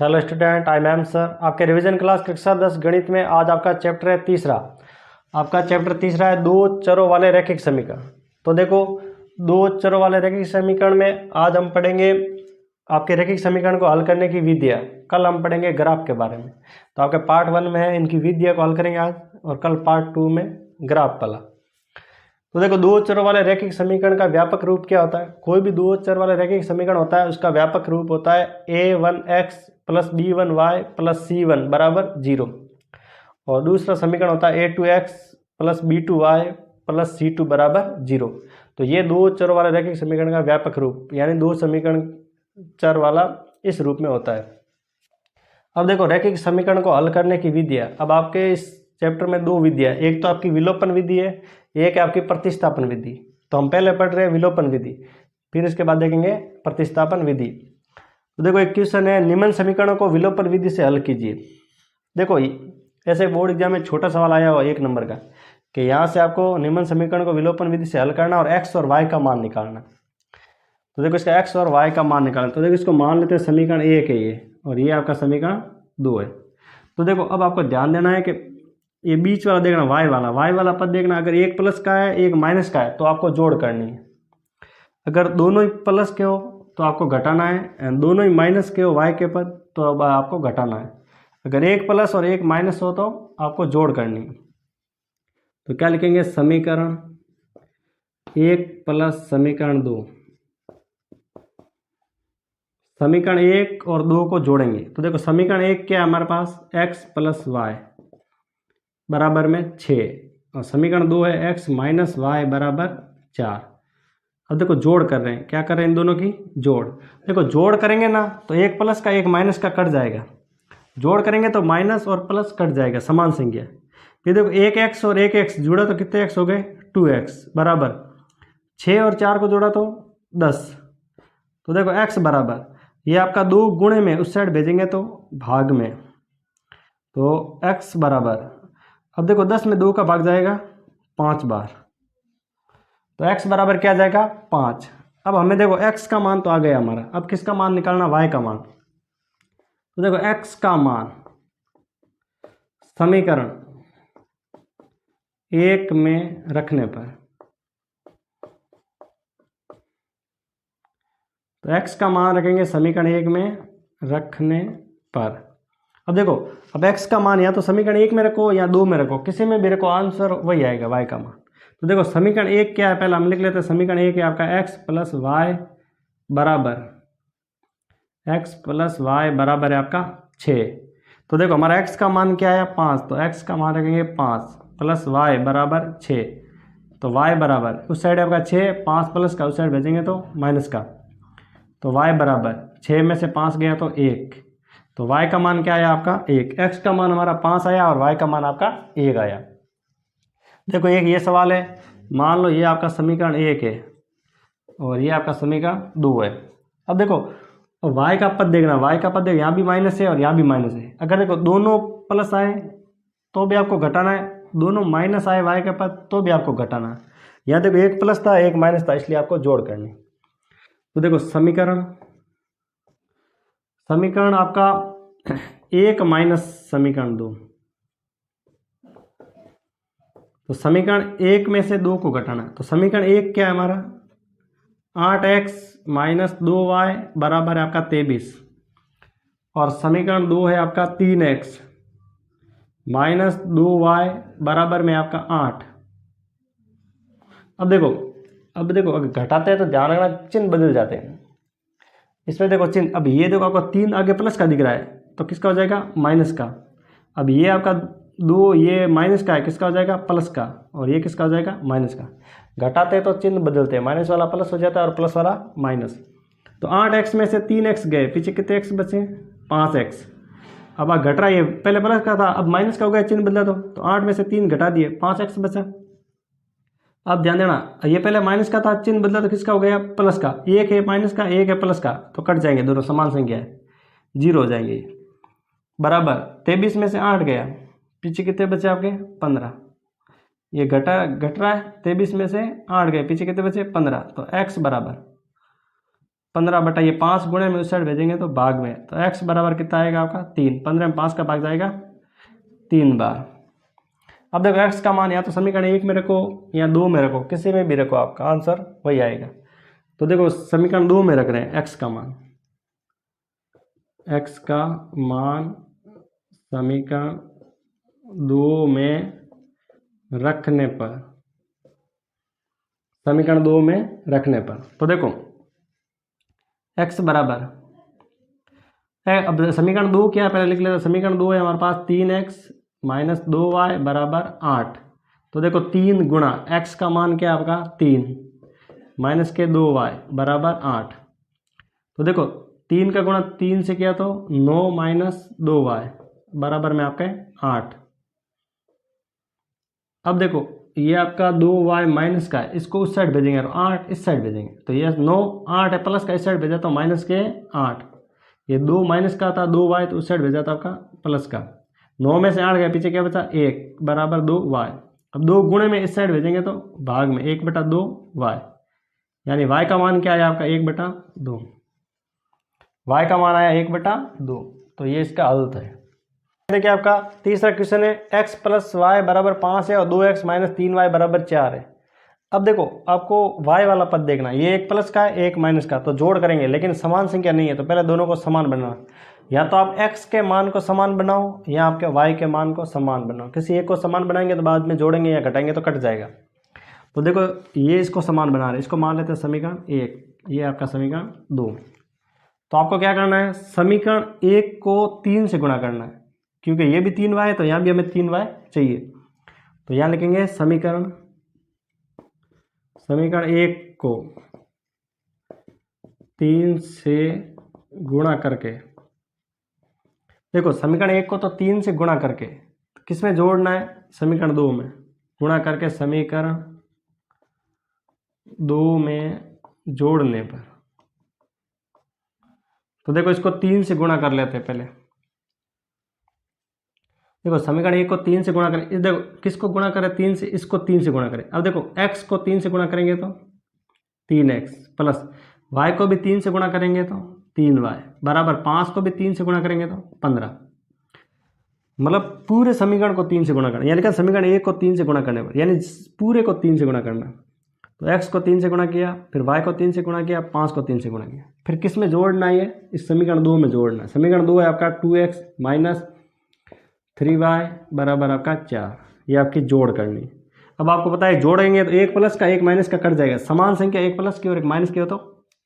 Hello student, I am sir. आपके revision class कक्षा 10 गणित में आज आपका चैप्टर है तीसरा। आपका चैप्टर तीसरा है दो चरों वाले रैखिक समीकरण। तो देखो, दो चरों वाले रैखिक समीकरण में आज हम पढ़ेंगे आपके रैखिक समीकरण को हल करने की विधियाँ। कल हम पढ़ेंगे ग्राफ के बारे में। तो आपके पार्ट 1 में है इनकी विधियाँ को हल करेंगे आज, और कल पार्ट 2 में ग्राफ वाला। तो देखो, दो चरों वाले रैखिक समीकरण का व्यापक रूप क्या होता है? कोई भी दो चर वाले रैखिक समीकरण होता है उसका व्यापक रूप होता है a1x plus b1y plus c1 बराबर 0। और दूसरा समीकरण होता है a2x plus b2y plus c2 बराबर 0। तो ये दो चरों वाले रैखिक समीकरण का व्यापक रूप, यानी दो समीकरण चर वाला इस रूप में होता है। अब देखो, रैखिक समीकरण को हल करने की विधियाँ। अब आपके इस चैप्टर में दो विधियाँ, एक तो आपकी विलोपन विधि है, एक है आपकी प्रतिस्थापन विधि। तो हम पहले पढ़ रहे हैं विलोपन विधि, फिर इसके बाद देखेंगे प्रतिस्थापन विधि। तो देखो, एक क्वेश्चन है, निम्न समीकरणों को विलोपन विधि से हल कीजिए। देखो, ऐसे बोर्ड एग्जाम में छोटा सवाल आया हुआ 1 नंबर का कि यहाँ से आपको निम्न समीकरण को विलोपन विधि से हल करना और x और y का मान निकालना। तो देखो, इसका x और y का मान निकालना। तो देखो, इसको मान लेते हैं समीकरण 1 है ये, और ये आपका समीकरण 2 है। तो देखो, अब आपको ध्यान देना है कि ये बीच वाला देखना, y वाला पद देखना। अगर एक प्लस का है एक माइनस का है तो आपको जोड़ करनी है। अगर दोनों ही प्लस के हो तो आपको घटाना है, दोनों ही माइनस के हो y के पद तो अब आपको घटाना है। अगर एक प्लस और एक माइनस हो तो आपको जोड़ करनी है। तो क्या लिखेंगे? समीकरण 1 प्लस समीकरण 2। समीकरण 1 और 2 को जोड़ेंगे। तो देखो, समीकरण 1 क्या है हमारे पास? x प्लस वाई बराबर में 6, और समीकरण 2 है x माइनस वाई बराबर 4। अब देखो, जोड़ कर रहे हैं। क्या कर रहे हैं? इन दोनों की जोड़। देखो, जोड़ करेंगे ना तो एक प्लस का एक माइनस का कट जाएगा, जोड़ करेंगे तो माइनस और प्लस कट जाएगा, समान संख्या। ये देखो, एक x और एक x जुड़ा तो कितने x हो गए? 2x बराबर 6 और 4 को जोड़ा तो 10। तो देखो, x बराबर ये आपका 2 गुणे में उस साइड भेजेंगे तो भाग में, तो x बराबर, अब देखो 10 में 2 का भाग जाएगा 5 बार, तो x बराबर क्या जाएगा? 5। अब हमें देखो, x का मान तो आ गया हमारा, अब किसका मान निकालना? y का मान। तो देखो, x का मान समीकरण 1 में रखने पर, तो x का मान रखेंगे समीकरण 1 में रखने पर। अब देखो, अब x का मान या तो समीकरण 1 में रखो या 2 में रखो, किसी में भी रखो, आंसर वही आएगा, y का मान। तो देखो, समीकरण 1 क्या है? पहले हम लिख लेते हैं। समीकरण 1 है आपका x प्लस वाई बराबर है आपका 6। तो देखो, हमारा x का मान क्या है? 5। तो x का मान रखेंगे 5 प्लस y बराबर 6। तो y बराबर उस साइड आपका 6, 5 प्लस का उस साइड भेजेंगे तो माइनस का, तो y बराबर 6 में से 5 गया तो 1। तो y का मान क्या आया आपका? 1। x का मान हमारा 5 आया और y का मान आपका 1 आया। देखो, एक ये सवाल है, मान लो ये आपका समीकरण 1 है और ये आपका समीकरण 2 है। अब देखो, y का पद देखना, y का पद यहाँ भी माइनस है और यहाँ भी माइनस है। अगर देखो, दोनों प्लस आए तो भी आपको घटाना है, दोनों माइनस आए y का पद तो भी आपको घटाना है। यहाँ देखो, एक प्लस था एक माइनस था, इसलिए आपको जोड़ करनी। तो देखो, समीकरण आपका 1 माइनस समीकरण 2। तो समीकरण 1 में से 2 को घटाना। तो समीकरण 1 क्या है हमारा? 8x माइनस 2y बराबर है आपका 23, और समीकरण 2 है आपका 3x माइनस 2y बराबर में आपका 8। अब देखो, अगर घटाते हैं तो ध्यान रखना, चिन्ह बदल जाते हैं इसमें। देखो चिन्ह, अब ये देखो, आपका 3 आगे प्लस का दिख रहा है तो किसका हो जाएगा? माइनस का। अब ये आपका 2 ये माइनस का है, किसका हो जाएगा? प्लस का। और ये किसका हो जाएगा? माइनस का। घटाते हैं तो चिन्ह बदलते हैं, माइनस वाला प्लस हो जाता है और प्लस वाला माइनस। तो 8x में से 3x गए, पीछे कितने x बचे? 5x। अब घट रहा है, ये पहले प्लस का था अब माइनस का हो गया, चिन्ह बदला तो 8 में से 3 घटा दिए, 5x बचा। अब ध्यान देना, ये पहले माइनस का था, चिन्ह बदला तो किसका हो गया? प्लस का। एक है माइनस का, एक है प्लस का, तो कट जाएंगे, दोनों समान संख्या है, 0 हो जाएंगे। बराबर 23 में से 8 गया, पीछे कितने बचे आपके? 15। ये घट रहा है, 23 में से 8 गए, पीछे कितने बचे? 15। तो x बराबर 15 बटा ये 5 गुणे में उस साइड भेजेंगे तो भाग में, तो x बराबर कितना आएगा आपका 3। 15 में 5 का भाग जाएगा 3 बार। अब देखो x का मान या तो समीकरण 1 में रखो या 2 में रखो, किसी में भी रखो, आपका आंसर वही आएगा। तो देखो समीकरण 2 में रख रहे हैं x का मान समीकरण 2 में रखने पर, समीकरण 2 में रखने पर, तो देखो x बराबर, अब समीकरण 2 क्या है पहले लिख लेते हैं। समीकरण 2 है हमारे पास 3x माइनस 2y बराबर 8। तो देखो 3 गुणा x का मान क्या है आपका 3 माइनस के 2y बराबर 8। तो देखो 3 का गुणा 3 से किया तो 9 माइनस 2y बराबर में आपके 8। अब देखो ये आपका 2y माइनस का है, इसको उस साइड भेजेंगे और 8 इस साइड भेजेंगे, तो ये 9 8 है प्लस का इस साइड भेजा तो माइनस के 8। ये 2 माइनस का था 2y तो उस साइड भेजा था आपका प्लस का। 9 में से 8 गया, पीछे क्या बचा 1 बराबर 2y। अब 2 गुणे में इस साइड भेजेंगे तो भाग में 1 बटा 2y, यानी y का मान क्या आया आपका 1 बटा 2। y का मान आया 1 बटा 2, तो ये इसका हल है। देखिए आपका तीसरा क्वेश्चन है x प्लस वाई बराबर 5 है और 2x माइनस 3y बराबर 4 है। अब देखो आपको y वाला पद देखना, ये एक प्लस का है एक माइनस का, तो जोड़ करेंगे, लेकिन समान संख्या नहीं है तो पहले दोनों को समान बनाना। या तो आप x के मान को समान बनाओ या आपके y के मान को समान बनाओ। किसी एक को समान बनाएंगे तो बाद में जोड़ेंगे या घटाएंगे तो कट जाएगा। तो देखो ये इसको समान बना रहे, इसको मान लेते हैं समीकरण 1, ये आपका समीकरण 2। तो आपको क्या करना है, समीकरण 1 को 3 से गुणा करना है, क्योंकि ये भी 3y है तो यहाँ भी हमें 3y चाहिए। तो यहाँ लिखेंगे समीकरण 1 को 3 से गुणा करके, देखो समीकरण 1 को तो 3 से गुणा करके किस में जोड़ना है, समीकरण 2 में गुणा करके समीकरण 2 में जोड़ने पर। तो देखो इसको 3 से गुणा कर लेते हैं पहले। देखो समीकरण 1 को 3 से गुणा करें, इस देखो किसको गुणा करें 3 से, इसको 3 से गुणा करें। अब देखो x को 3 से गुणा करेंगे तो 3x प्लस y को भी 3 से गुणा करेंगे तो 3y बराबर 5 को भी 3 से गुणा करेंगे तो 15। मतलब पूरे समीकरण को 3 से गुणा करना, यानी कि समीकरण 1 को 3 से गुणा करने पर, यानी पूरे को 3 से गुणा करना। तो x को 3 से गुणा किया, फिर y को 3 से गुणा किया, 5 को 3 से गुणा किया, फिर किस में जोड़ना है, इस समीकरण 2 में जोड़ना है। समीकरण 2 है आपका 2x माइनस 3y बराबर आपका 4, ये आपकी जोड़ करनी। अब आपको पता है जोड़ेंगे तो एक प्लस का एक माइनस का कट जाएगा, समान संख्या एक प्लस की और एक माइनस की हो तो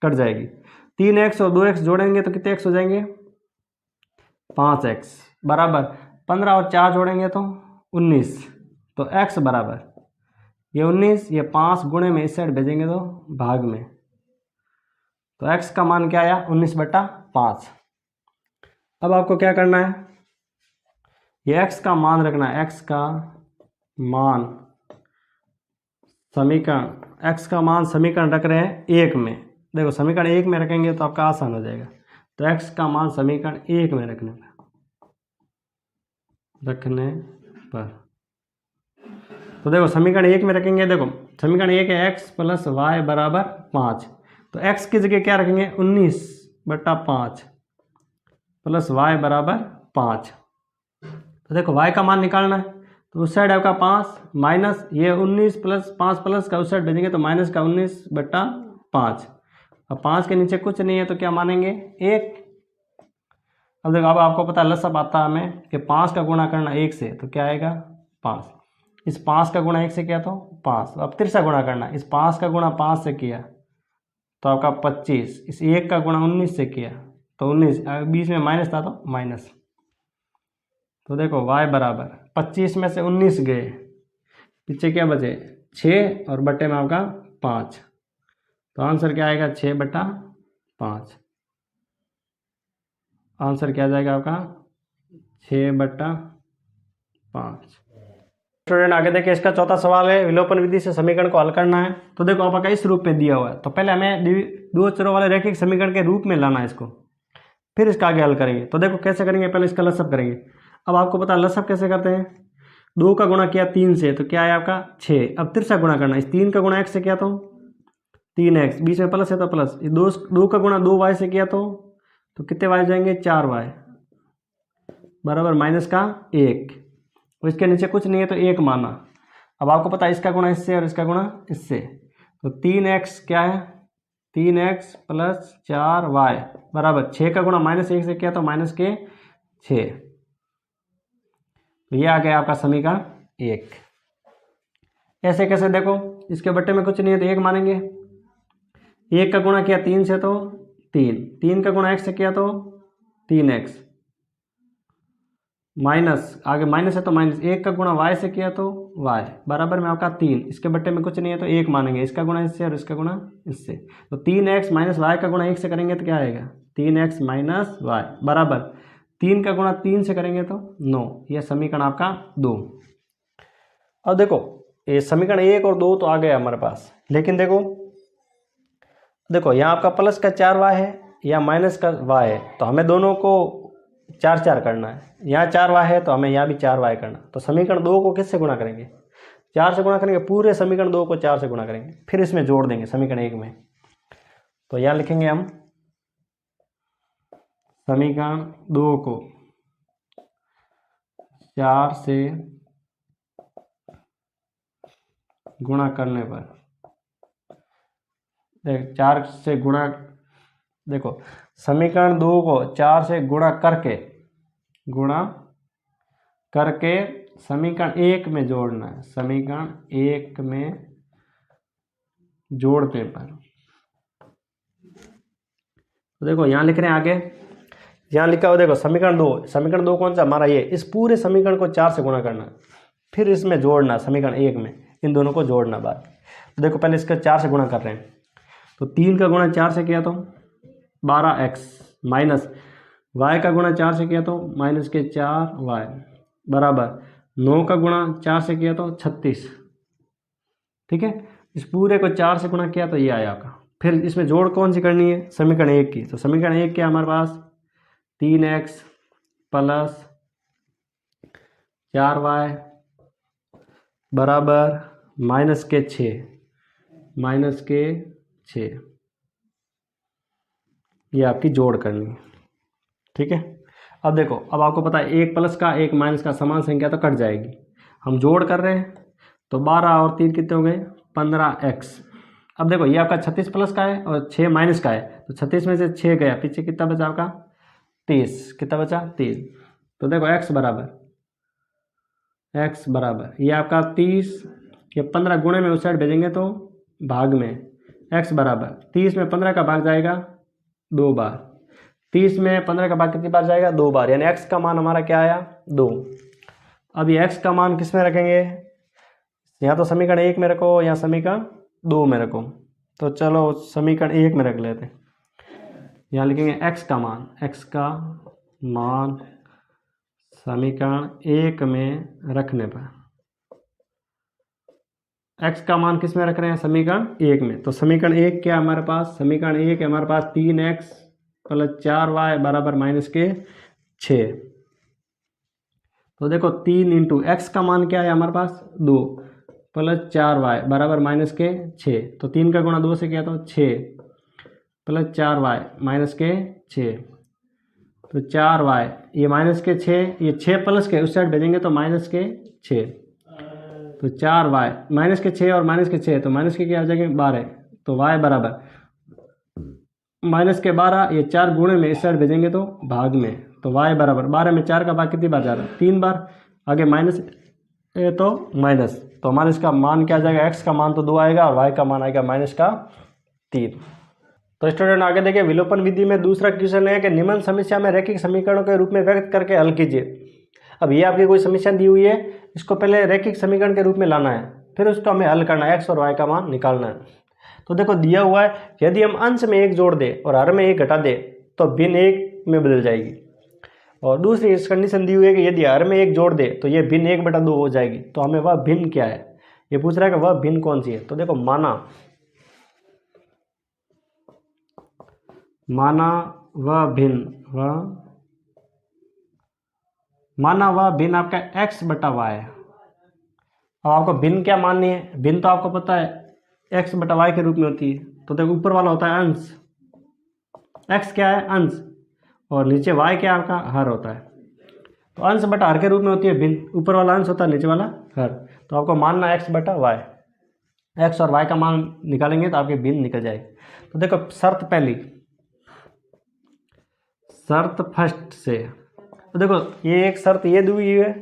कट जाएगी। 3x और 2x जोड़ेंगे तो कितने x हो जाएंगे 5x बराबर 15 और 4 जोड़ेंगे तो 19। तो x बराबर ये 19, ये 5 गुणे में इस साइड भेजेंगे तो भाग में, तो x का मान क्या आया 19 बटा 5। अब आपको क्या करना है, ये x का मान रखना है, x का मान समीकरण रख रहे हैं 1 में। देखो समीकरण 1 में रखेंगे तो आपका आसान हो जाएगा। तो x का मान समीकरण 1 में रखने पर तो देखो समीकरण 1 में रखेंगे, देखो समीकरण 1 है x प्लस वाई बराबर 5, तो x की जगह क्या रखेंगे 19 बटा 5 प्लस वाई बराबर 5। तो देखो y का मान निकालना है, तो उस साइड आपका 5 माइनस ये 19 प्लस 5 प्लस का उस साइड भेजेंगे तो माइनस का 19 बटा 5। अब 5 के नीचे कुछ नहीं है तो क्या मानेंगे 1। अब देखो अब आपको पता लसअप आता है हमें कि 5 का गुणा करना 1 से, तो क्या आएगा 5। इस 5 का गुणा 1 से किया तो 5। अब तिरछा गुणा करना, इस 5 का गुणा 5 से किया तो आपका 25, इस 1 का गुणा 19 से किया तो 19, बीच में माइनस था तो माइनस। तो देखो y बराबर 25 में से 19 गए, पीछे क्या बचे 6 और बटे में आपका 5, तो आंसर क्या आएगा 6 बटा 5। आंसर क्या जाएगा आपका 6 बटा 5। स्टूडेंट आगे देखिए, इसका चौथा सवाल है विलोपन विधि से समीकरण को हल करना है। तो देखो आपका इस रूप में दिया हुआ है, तो पहले हमें दो चरों वाले रैखिक समीकरण के रूप में लाना है इसको, फिर इसका आगे हल करेंगे। तो देखो कैसे करेंगे, पहले इसका लसअप करेंगे। अब आपको पता लसअप कैसे करते हैं, 2 का गुणा किया 3 से तो क्या है आपका 6। अब तिरछा गुणा करना, इस 3 का गुणा x से किया तो 3x, बीच में प्लस है तो प्लस, ये दो का गुणा 2y से किया तो कितने y जाएंगे 4y बराबर माइनस का 1, और इसके नीचे कुछ नहीं है तो 1 माना। अब आपको पता है इसका गुणा इससे और इसका गुणा इससे, तो 3x क्या है 3x प्लस 4y बराबर 6 का गुणा -1 से किया तो माइनस के 6। तो ये आ गया आपका समीकरण 1। ऐसे कैसे देखो, इसके बट्टे में कुछ नहीं है तो 1 मानेंगे, 1 का गुणा किया 3 से तो 3 का गुणा x से किया तो 3x माइनस, आगे माइनस है तो माइनस, 1 का गुणा y से किया तो y बराबर में आपका 3, इसके बट्टे में कुछ नहीं है तो 1 मानेंगे, इसका गुणा इससे और इसका गुणा इससे, तो 3x माइनस y का गुणा 1 से करेंगे तो क्या आएगा 3x माइनस y बराबर 3 का गुणा 3 से करेंगे तो 9। यह समीकरण आपका 2। अब देखो ये समीकरण 1 और 2 तो आ गया हमारे पास, लेकिन देखो यहाँ आपका प्लस का 4y है या माइनस का y है, तो हमें दोनों को 4 करना है। यहाँ 4y है तो हमें यहाँ भी 4y करना। तो समीकरण 2 को किससे गुणा करेंगे 4 से गुणा करेंगे, पूरे समीकरण 2 को 4 से गुणा करेंगे, फिर इसमें जोड़ देंगे समीकरण 1 में। तो यहाँ लिखेंगे हम समीकरण 2 को 4 से गुणा करने पर, देख 4 से गुणा, देखो समीकरण 2 को 4 से गुणा करके समीकरण 1 में जोड़ना है, समीकरण 1 में जोड़ने पर। तो देखो यहाँ लिख रहे हैं आगे, यहाँ लिखा हो देखो समीकरण 2 कौन सा हमारा ये, इस पूरे समीकरण को 4 से गुणा करना, फिर इसमें जोड़ना समीकरण 1 में, इन दोनों को जोड़ना बाद। तो देखो पहले इसका 4 से गुणा कर रहे हैं, तो 3 का गुणा 4 से किया तो 12x माइनस y का गुणा 4 से किया तो माइनस के 4y बराबर 9 का गुणा 4 से किया तो 36। ठीक है, इस पूरे को 4 से गुणा किया तो ये आया आपका। फिर इसमें जोड़ कौन सी करनी है समीकरण 1 की, तो समीकरण 1 क्या हमारे पास 3x प्लस 4y बराबर माइनस के 6, ये आपकी जोड़ करनी है। ठीक है, अब देखो अब आपको पता है 1 प्लस का 1 माइनस का समान संख्या तो कट जाएगी, हम जोड़ कर रहे हैं तो 12 और 3 कितने हो गए 15x। अब देखो ये आपका 36 प्लस का है और 6 माइनस का है, तो 36 में से 6 गया, पीछे कितना बचा आपका 30, कितना बचा 30। तो देखो x बराबर ये आपका 30, ये 15 गुणे में उस साइड भेजेंगे तो भाग में, x बराबर 30 में 15 का भाग जाएगा 2 बार, 30 में 15 का भाग कितनी बार जाएगा 2 बार, यानी x का मान हमारा क्या आया 2। अब ये x का मान किस में रखेंगे, यहाँ तो समीकरण 1 में रखो, यहाँ समीकरण 2 में रखो, तो चलो समीकरण 1 में रख लेते हैं। यहाँ लिखेंगे x का मान समीकरण 1 में रखने पर, x का मान किस में रख रहे हैं समीकरण 1 में, तो समीकरण 1 क्या हमारे पास, समीकरण 1 है हमारे पास 3x प्लस 4y बराबर माइनस के 6। तो देखो 3 इंटू एक्स का मान क्या है हमारे पास 2 प्लस 4y बराबर माइनस के 6, तो 3 का गुणा 2 से किया तो 6 प्लस 4y माइनस के 6, तो 4y ये माइनस के 6, ये 6 प्लस के उस साइड भेजेंगे तो माइनस के 6, तो 4y माइनस के 6 और माइनस के 6, तो माइनस के क्या हो जाएंगे 12, तो y बराबर माइनस के 12, ये 4 गुणे में इस साइड भेजेंगे तो भाग में, तो y बराबर 12 में 4 का भाग कितनी बार जा रहा है 3 बार, आगे माइनस ए तो माइनस, तो हमारे इसका मान क्या आ जाएगा x का मान तो 2 आएगा और y का मान आएगा माइनस का 3। तो स्टूडेंट आगे देखिए विलोपन विधि में दूसरा क्वेश्चन है कि निम्न समस्या में रैखिक समीकरणों के रूप में व्यक्त करके हल कीजिए। अब ये आपकी कोई समस्या दी हुई है, इसको पहले रैखिक समीकरण के रूप में लाना है, फिर उसको हमें हल करना है, x और y का मान निकालना है। तो देखो दिया हुआ है यदि हम अंश में 1 जोड़ दे और हर में 1 घटा दे तो भिन्न 1 में बदल जाएगी, और दूसरी इस कंडीशन दी हुई है कि यदि हर में 1 जोड़ दे तो ये भिन्न 1/2 हो जाएगी। तो हमें वह भिन्न क्या है ये पूछ रहा है कि वह भिन्न कौन सी है। तो देखो माना वह भिन्न आपका x/y है। अब आपको भिन्न क्या माननी है, भिन्न तो आपको पता है x/y के रूप में होती है, तो देखो ऊपर वाला होता है अंश, x क्या है अंश, और नीचे y क्या आपका हर होता है। तो अंश बटा हर के रूप में होती है भिन्न, ऊपर वाला अंश होता है नीचे वाला हर। तो आपको मानना x बटा y, x और y का मान निकालेंगे तो आपके भिन्न निकल जाएगी। तो देखो शर्त पहली, शर्त फर्स्ट से, तो देखो ये एक शर्त ये दी हुई है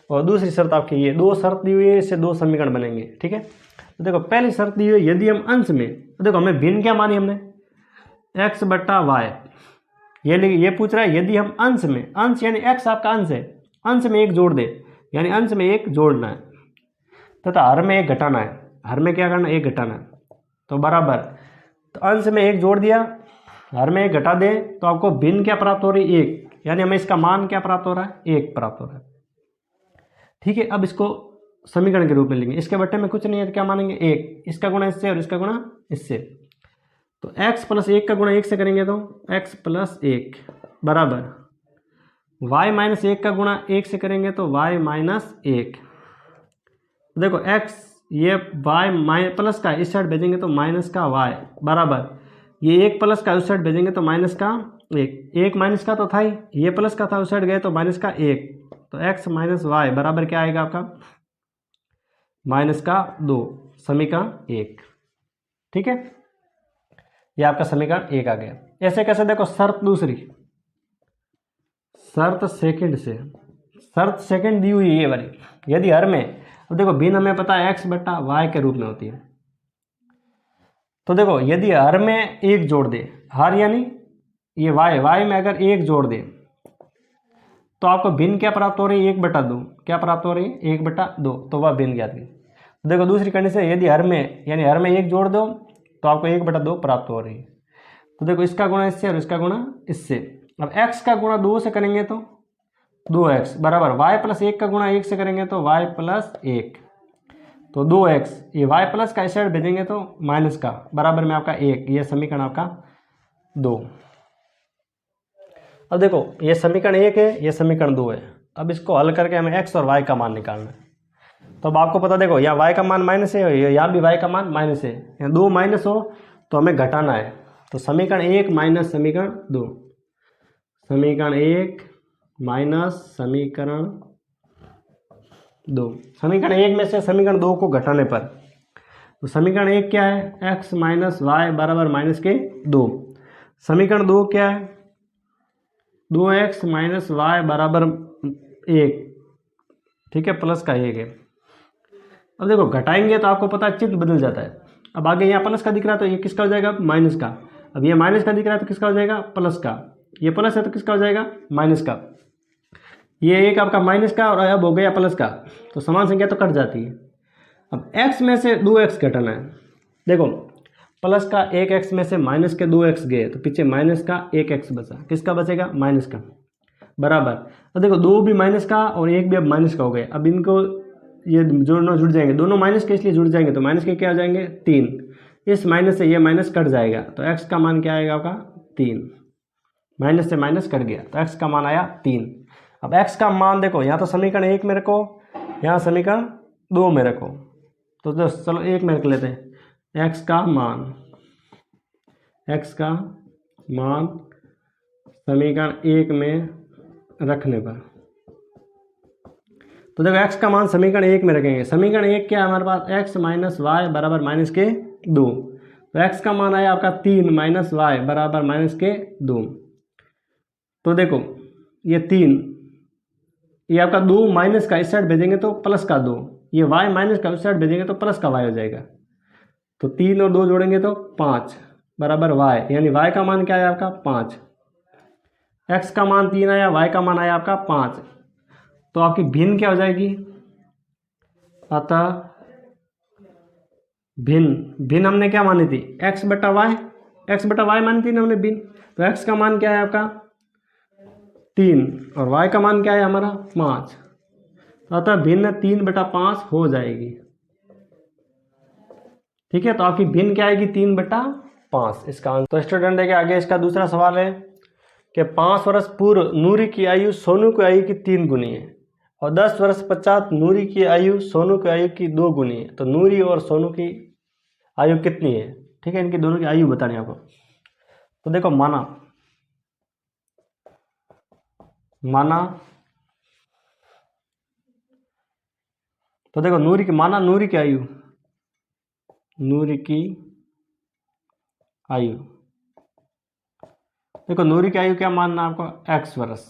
और दूसरी शर्त आपकी ये, दो शर्त दी हुई है, इससे दो समीकरण बनेंगे। ठीक है, तो देखो पहली शर्त दी हुई है यदि हम अंश में, तो देखो हमें भिन्न क्या मानी हमने x बटा y, ये पूछ रहा है यदि हम अंश में, अंश यानी x आपका अंश है, अंश में एक जोड़ दे, यानी अंश में एक जोड़ना है तथा हर में एक घटाना है, हर में क्या करना है एक घटाना है। तो बराबर, तो अंश में एक जोड़ दिया, हर में एक घटा दे, तो आपको भिन्न क्या प्राप्त हो रही है एक, यानी हमें इसका मान क्या प्राप्त हो रहा है एक प्राप्त हो रहा है। ठीक है, अब इसको समीकरण के रूप में लेंगे, इसके बट्टे में कुछ नहीं है तो क्या मानेंगे एक, इसका गुणा इससे और इसका गुणा इससे। तो x प्लस एक का गुणा एक से करेंगे तो x प्लस एक बराबर y माइनस एक का गुणा एक से करेंगे तो y माइनस एक। देखो x ये y प्लस का इस साइड भेजेंगे तो माइनस का y बराबर ये एक प्लस का उस साइड भेजेंगे तो माइनस का एक, एक माइनस का तो था ही, ये प्लस का था उस साइड गए तो माइनस का एक। तो x माइनस वाई बराबर क्या आएगा आपका माइनस का 2, समीकरण 1। ठीक है, ये आपका समीकरण 1 आ गया। ऐसे कैसे, देखो शर्त दूसरी, शर्त सेकंड से, शर्त सेकंड दी हुई है ये वाली, यदि हर में, अब देखो भिन्न हमें पता है x बटा y के रूप में होती है। तो देखो यदि हर में एक जोड़ दे, हर यानी ये y में अगर एक जोड़ दे तो आपको भिन्न क्या प्राप्त हो रही है 1/2, क्या प्राप्त हो रही है 1/2, तो वह भिन्न ज्ञात की। तो देखो दूसरी कंडीशन यदि हर में, यानी हर में एक जोड़ दो तो आपको 1/2 प्राप्त हो रही है। तो देखो इसका गुणा इससे और इसका गुणा इससे। अब x का गुणा 2 से करेंगे तो 2x बराबर y प्लस 1 का गुणा 1 से करेंगे तो y प्लस 1, तो 2x, ये y प्लस का इस साइड भेजेंगे तो माइनस का बराबर में आपका 1, ये समीकरण आपका 2। अब देखो ये समीकरण 1 है, ये समीकरण 2 है। अब इसको हल करके हमें x और y का मान निकालना है। तो अब आपको पता, देखो यहाँ y का मान माइनस है, यहाँ भी y का मान माइनस है, यहाँ 2 माइनस हो तो हमें घटाना है। तो समीकरण 1 माइनस समीकरण 2, समीकरण 1 माइनस समीकरण 2, समीकरण 1 में से समीकरण 2 को घटाने पर, तो समीकरण 1 क्या है x माइनस वाई बराबर माइनस के 2, समीकरण 2 क्या है 2x माइनस वाई बराबर 1, ठीक है, प्लस का 1 है। अब देखो घटाएंगे तो आपको पता है चिन्ह बदल जाता है। अब आगे यहाँ प्लस का दिख रहा है तो ये किसका हो जाएगा माइनस का, अब ये माइनस का दिख रहा है तो किसका हो जाएगा प्लस का, ये प्लस है तो किसका हो जाएगा माइनस का, ये एक आपका माइनस का और अब हो गया प्लस का, तो समान संख्या तो कट जाती है। अब x में से 2x घटाना है, देखो प्लस का 1x में से माइनस के 2x गए तो पीछे माइनस का 1x बचा, किसका बचेगा माइनस का बराबर। अब देखो 2 भी माइनस का और 1 भी अब माइनस का हो गए, अब इनको ये दोनों जुड़ जाएंगे, दोनों माइनस के इसलिए जुड़ जाएंगे तो माइनस के क्या हो जाएंगे 3, इस माइनस से ये माइनस कट जाएगा तो x का मान क्या आएगा आपका 3, माइनस से माइनस कट गया तो x का मान आया 3। अब x का मान देखो यहाँ तो समीकरण 1 में रखो, यहाँ समीकरण 2 में रखो, तो चलो 1 में रख लेते हैं। x का मान समीकरण 1 में रखने पर, तो देखो x का मान समीकरण 1 में रखेंगे, समीकरण 1 क्या है हमारे पास x माइनस वाई बराबर माइनस के 2, तो x का मान आया आपका 3 माइनस वाई बराबर माइनस के 2। तो देखो ये 3, ये आपका 2 माइनस का इस साइड भेजेंगे तो प्लस का 2, ये y माइनस का उस साइड भेजेंगे तो प्लस का y हो जाएगा, तो 3 और 2 जोड़ेंगे तो 5 बराबर y, यानी y का मान क्या आया आपका 5, x का मान 3 आया, y का मान आया आपका 5, तो आपकी भिन्न क्या हो जाएगी, अतः भिन्न हमने क्या मानी थी x बटा वाई मानी थी ना हमने भिन्न, तो x का मान क्या है आपका 3 और y का मान क्या है हमारा 5, तो अतः भिन्न 3/5 हो जाएगी। ठीक है, तो आपकी भिन्न क्या आएगी 3/5 इसका आंसर। तो स्टूडेंट देखिए आगे इसका दूसरा सवाल है कि 5 वर्ष पूर्व नूरी की आयु सोनू की आयु की 3 गुनी है और 10 वर्ष पश्चात नूरी की आयु सोनू की आयु की 2 गुनी है, तो नूरी और सोनू की आयु कितनी है। ठीक है, इनकी दोनों की आयु बतानी है आपको। तो देखो माना तो देखो नूरी की आयु, देखो नूरी की आयु क्या मानना है आपको, x वर्ष,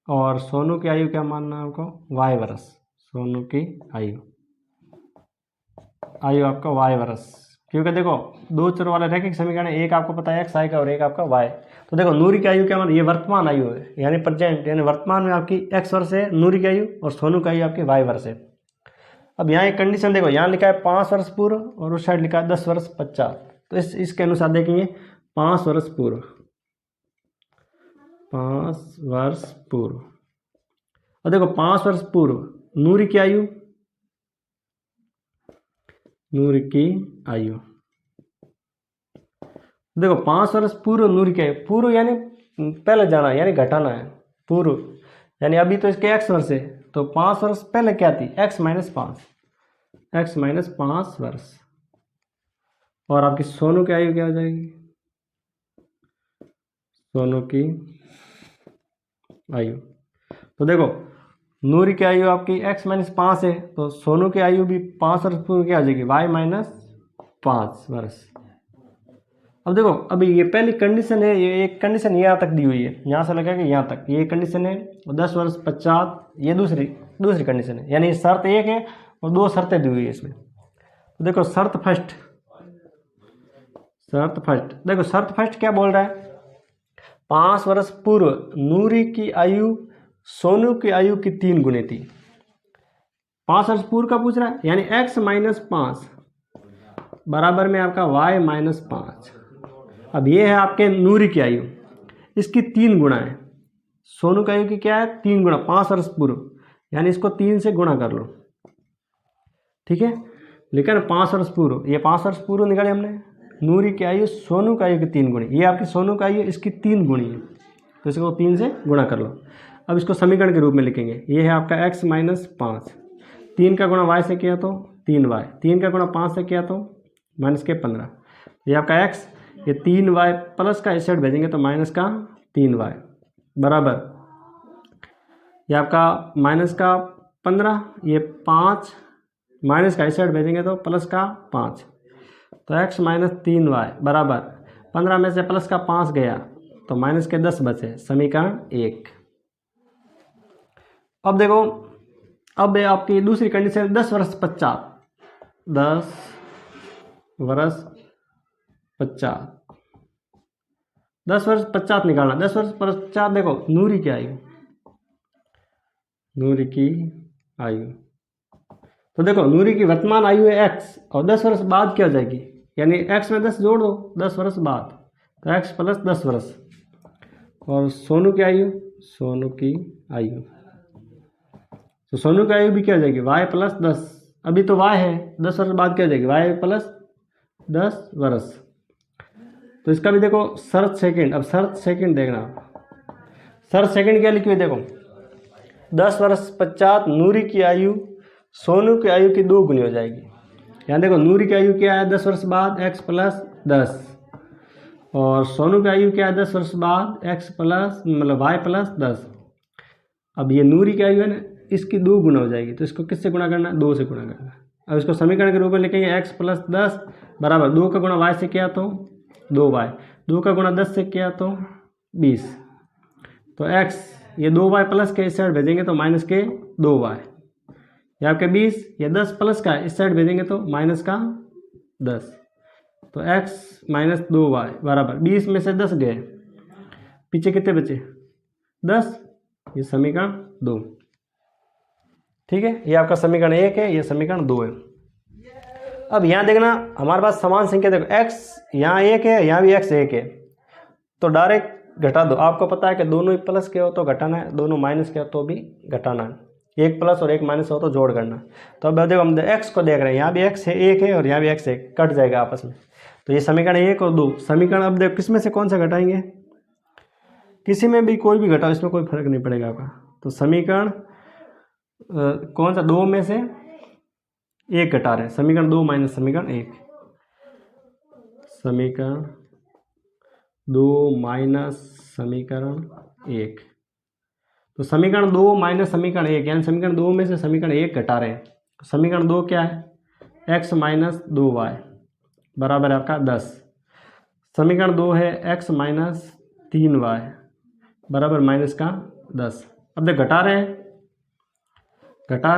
और सोनू की आयु क्या मानना है आपको, y वर्ष। सोनू की आयु आपका y वर्ष, क्योंकि देखो दो चर वाले रैखिक समीकरण है, एक आपको पता है x आएगा और एक आपका y। तो देखो नूरी की आयु क्या माना, ये वर्तमान आयु है, यानी प्रेजेंट, यानी वर्तमान में आपकी x वर्ष है नूरी की आयु, और सोनू की आयु आपकी y वर्ष है। अब यहाँ एक कंडीशन देखो, यहाँ लिखा है 5 वर्ष पूर्व और उस साइड लिखा है 10 वर्ष पश्चात, तो इसके अनुसार देखेंगे 5 वर्ष पूर्व, 5 वर्ष पूर्व। और देखो 5 वर्ष पूर्व नूरी की आयु, देखो 5 वर्ष पूर्व नूरी की आयु, पूर्व यानी पहले जाना, यानी घटाना है, पूर्व यानी अभी तो इसके x वर्ष है, तो 5 वर्ष पहले क्या थी, x माइनस 5 वर्ष। और आपकी सोनू की आयु क्या हो जाएगी, सोनू की आयु, तो देखो नूरी की आयु आपकी x माइनस 5 है, तो सोनू की आयु भी 5 वर्ष पूर्व क्या हो जाएगी, y माइनस 5 वर्ष। अब देखो अभी ये पहली कंडीशन है, ये एक कंडीशन यहाँ तक दी हुई है, यहाँ से लगा कि यहाँ तक ये कंडीशन है, और 10 वर्ष पश्चात ये दूसरी कंडीशन है, यानी शर्त एक है और दो शर्तें दी हुई है इसमें। तो देखो शर्त फर्स्ट, देखो शर्त फर्स्ट क्या बोल रहा है, 5 वर्ष पूर्व नूरी की आयु सोनू की आयु की 3 गुनी थी। 5 वर्ष पूर्व का पूछ रहा है, यानी x माइनस 5 बराबर में आपका y माइनस 5। अब ये है आपके नूरी की आयु, इसकी 3 गुना है, सोनू की आयु की क्या है 3 गुना, 5 वर्ष पूर्व, यानी इसको 3 से गुणा कर लो, ठीक है, लेकिन 5 वर्ष पूर्व, ये 5 वर्ष पूर्व निकाले हमने, नूरी की आयु सोनू की आयु की 3 गुणी, ये आपकी सोनू की आयु इसकी 3 गुणी है, तो इसको 3 से गुणा कर लो। अब इसको समीकरण के रूप में लिखेंगे, ये है आपका x माइनस 5, 3 का गुणा y से किया तो 3y, 3 का गुणा 5 से किया तो माइनस के 15, ये आपका x, ये 3y प्लस का इस साइड भेजेंगे तो माइनस का 3y बराबर, ये आपका माइनस का 15, ये 5 माइनस का इस साइड भेजेंगे तो प्लस का 5, तो x माइनस 3y बराबर 15 में से प्लस का 5 गया तो माइनस के 10 बचे, समीकरण 1। अब देखो, अब आपकी दूसरी कंडीशन 10 वर्ष पश्चात, 10 वर्ष पश्चात निकालना। 10 वर्ष पश्चात देखो नूरी की आयु, तो देखो नूरी की वर्तमान आयु है x, और 10 वर्ष बाद क्या हो जाएगी, यानी x में 10 जोड़ दो 10 वर्ष बाद, तो x प्लस 10 वर्ष। और सोनू की आयु, तो सोनू की आयु भी क्या हो जाएगी y प्लस 10, अभी तो y है, 10 वर्ष बाद क्या हो जाएगी y प्लस 10 वर्ष। तो इसका भी देखो शर्त सेकंड, अब शर्त सेकंड देखना, शर्त सेकंड क्या लिखी हुई देखो, 10 वर्ष पश्चात नूरी की आयु सोनू की आयु की 2 गुनी हो जाएगी। यहाँ देखो नूरी की आयु क्या है 10 वर्ष बाद x प्लस 10, और सोनू की आयु क्या है 10 वर्ष बाद x प्लस मतलब y प्लस 10। अब ये नूरी की आयु है ना, इसकी 2 गुना हो जाएगी, तो इसको किससे गुणा करना है, 2 से गुणा करना है। अब इसको समीकरण के रूप में लिखेंगे x प्लस 10 बराबर 2 का गुणा y से किया तो 2y, 2 का गुणा 10 से किया तो 20, तो x ये 2y प्लस के इस साइड भेजेंगे तो माइनस के 2y, ये आपके 20, ये 10 प्लस का इस साइड भेजेंगे तो माइनस का 10, तो x माइनस 2y बराबर 20 में से 10 गए, पीछे कितने बचे 10, ये समीकरण 2, ठीक है, ये आपका समीकरण 1 है, ये समीकरण 2 है। अब यहाँ देखना हमारे पास समान संख्या देखो, x यहाँ 1 है, यहाँ भी x 1 है, तो डायरेक्ट घटा दो, आपको पता है कि दोनों ही प्लस के हो तो घटाना है, दोनों माइनस के हो तो भी घटाना है, एक प्लस और एक माइनस हो तो जोड़ करना। तो अब देखो हम x को देख रहे हैं, यहाँ भी x है 1 है और यहाँ भी x है, कट जाएगा आपस में, तो ये समीकरण 1 और 2 समीकरण। अब देखो किस में से कौन सा घटाएंगे, किसी में भी कोई भी घटाओ, इसमें कोई फर्क नहीं पड़ेगा आपका। तो समीकरण कौन सा, 2 में से 1 घटा रहे हैं, समीकरण 2 माइनस समीकरण 1, समीकरण 2 माइनस समीकरण 1। तो समीकरण 2 माइनस समीकरण 1 यानी समीकरण 2 में से समीकरण 1 घटा रहे हैं। तो समीकरण 2 क्या है? x माइनस 2y बराबर है आपका 10। समीकरण 2 है x माइनस 3y बराबर माइनस का 10। अब जब घटा रहे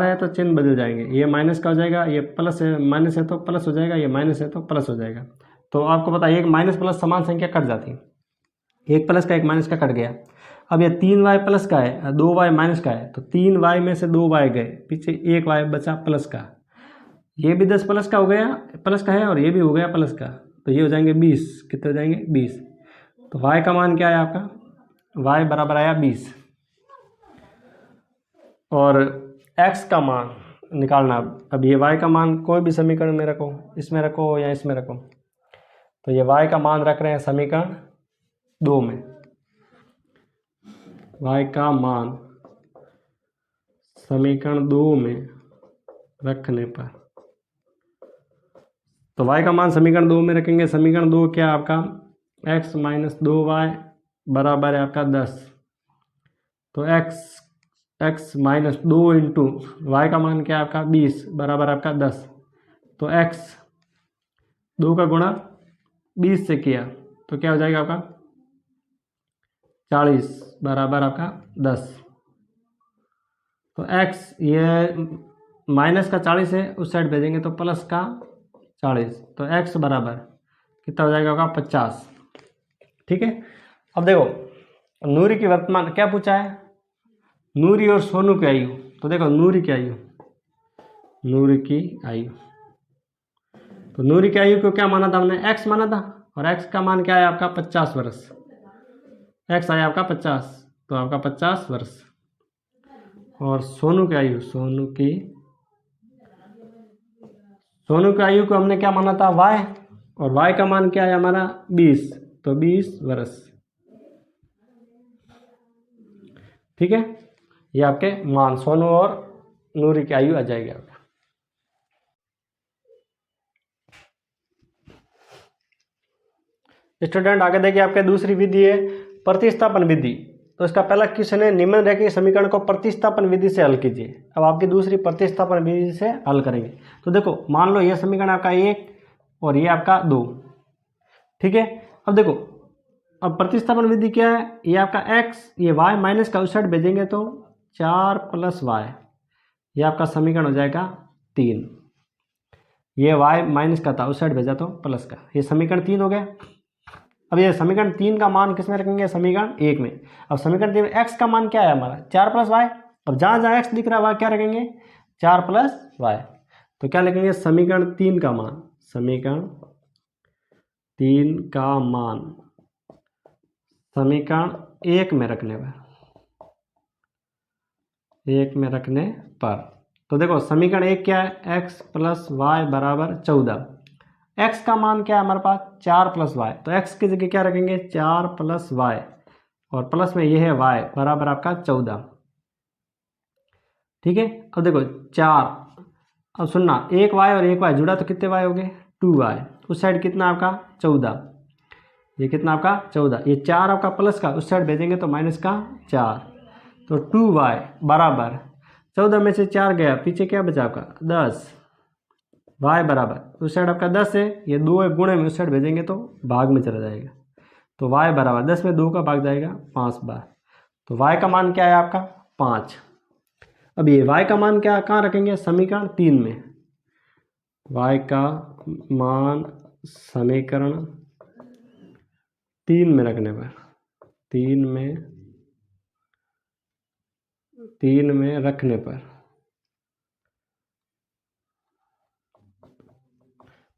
हैं तो चिन्ह बदल जाएंगे। ये माइनस का हो जाएगा, ये प्लस है, माइनस है तो प्लस हो जाएगा, ये माइनस है तो प्लस हो जाएगा। तो आपको पता है एक माइनस प्लस समान संख्या कट जाती है, एक प्लस का एक माइनस का कट गया। अब ये 3y प्लस का है, 2y माइनस का है, तो 3y में से 2y गए, पीछे 1y बचा प्लस का। ये भी 10 प्लस का हो गया, प्लस का है, और ये भी हो गया प्लस का, तो ये हो जाएंगे 20। कितने हो जाएंगे? 20। तो y का मान क्या है आपका? y बराबर आया 20। और x का मान निकालना। अब ये y का मान कोई भी समीकरण में रखो, इसमें रखो या इसमें रखो, तो ये y का मान रख रहे हैं समीकरण 2 में। y का मान समीकरण 2 में रखने पर, तो y का मान समीकरण 2 में रखेंगे। समीकरण 2 क्या है आपका? x माइनस 2y बराबर है आपका 10। तो x माइनस 2 इंटू वाई का मान क्या है आपका? 20 बराबर आपका 10। तो x 2 का गुणा 20 से किया तो क्या हो जाएगा आपका? 40 बराबर आपका 10। तो x ये माइनस का 40 है, उस साइड भेजेंगे तो प्लस का 40, तो x बराबर कितना हो जाएगा आपका? 50। ठीक है। अब देखो नूरी की वर्तमान क्या पूछा है? नूरी और सोनू की आयु। तो देखो नूरी की आयु, नूरी की आयु, तो नूरी की आयु को क्या माना था हमने? x माना था, और x का मान क्या है आपका? 50 वर्ष। x आया आपका 50, तो आपका 50 वर्ष। और सोनू की आयु, सोनू की आयु को हमने क्या माना था? y, और y का मान क्या है हमारा? 20, तो 20 वर्ष। ठीक है, ये आपके मान सोनू और नूरी की आयु आ जाएगी आपका। स्टूडेंट आगे देखिए आपके दूसरी विधि है प्रतिस्थापन विधि। तो इसका पहला क्वेश्चन है निम्नलिखित समीकरण को प्रतिस्थापन विधि से हल कीजिए। अब आपकी दूसरी प्रतिस्थापन विधि से हल करेंगे। तो देखो मान लो यह समीकरण आपका 1 और ये आपका 2। ठीक है। अब देखो अब प्रतिस्थापन विधि क्या है? ये आपका x, ये y माइनस का उस साइड भेजेंगे तो 4 प्लस y, ये आपका समीकरण हो जाएगा 3। ये y माइनस का था, उस साइड भेजा तो प्लस का, ये समीकरण 3 हो गया। अब ये समीकरण 3 का मान किस में रखेंगे? समीकरण 1 में। अब समीकरण 3 में x का मान क्या है हमारा? 4 प्लस y। अब जहाँ जहाँ x दिख रहा है वहाँ क्या रखेंगे? 4 प्लस y। तो क्या लिखेंगे? समीकरण 3 का मान, समीकरण 3 का मान समीकरण 1 में रखने पर, तो देखो समीकरण 1 क्या है? x प्लस वाई बराबर 14। x का मान क्या है हमारे पास? 4 प्लस वाई, तो x की जगह क्या रखेंगे? 4 प्लस वाई, और प्लस में ये है y बराबर आपका 14। ठीक है। अब देखो 4, अब सुनना, एक y और एक y जुड़ा तो कितने y हो गए? 2y। उस साइड कितना आपका? 14। ये कितना आपका? 14। ये 4 आपका प्लस का, उस साइड भेजेंगे तो माइनस का 4, तो 2y बराबर 14 में से 4 गया, पीछे क्या बचा आपका? 10। y बराबर उस साइड आपका 10 है, ये 2 है, गुणे में उस साइड भेजेंगे तो भाग में चला जाएगा, तो y बराबर 10 में 2 का भाग जाएगा 5 बार, तो y का मान क्या है आपका? 5। अब ये y का मान क्या कहाँ रखेंगे? समीकरण 3 में। y का मान समीकरण 3 में रखने पर, 3 में रखने पर,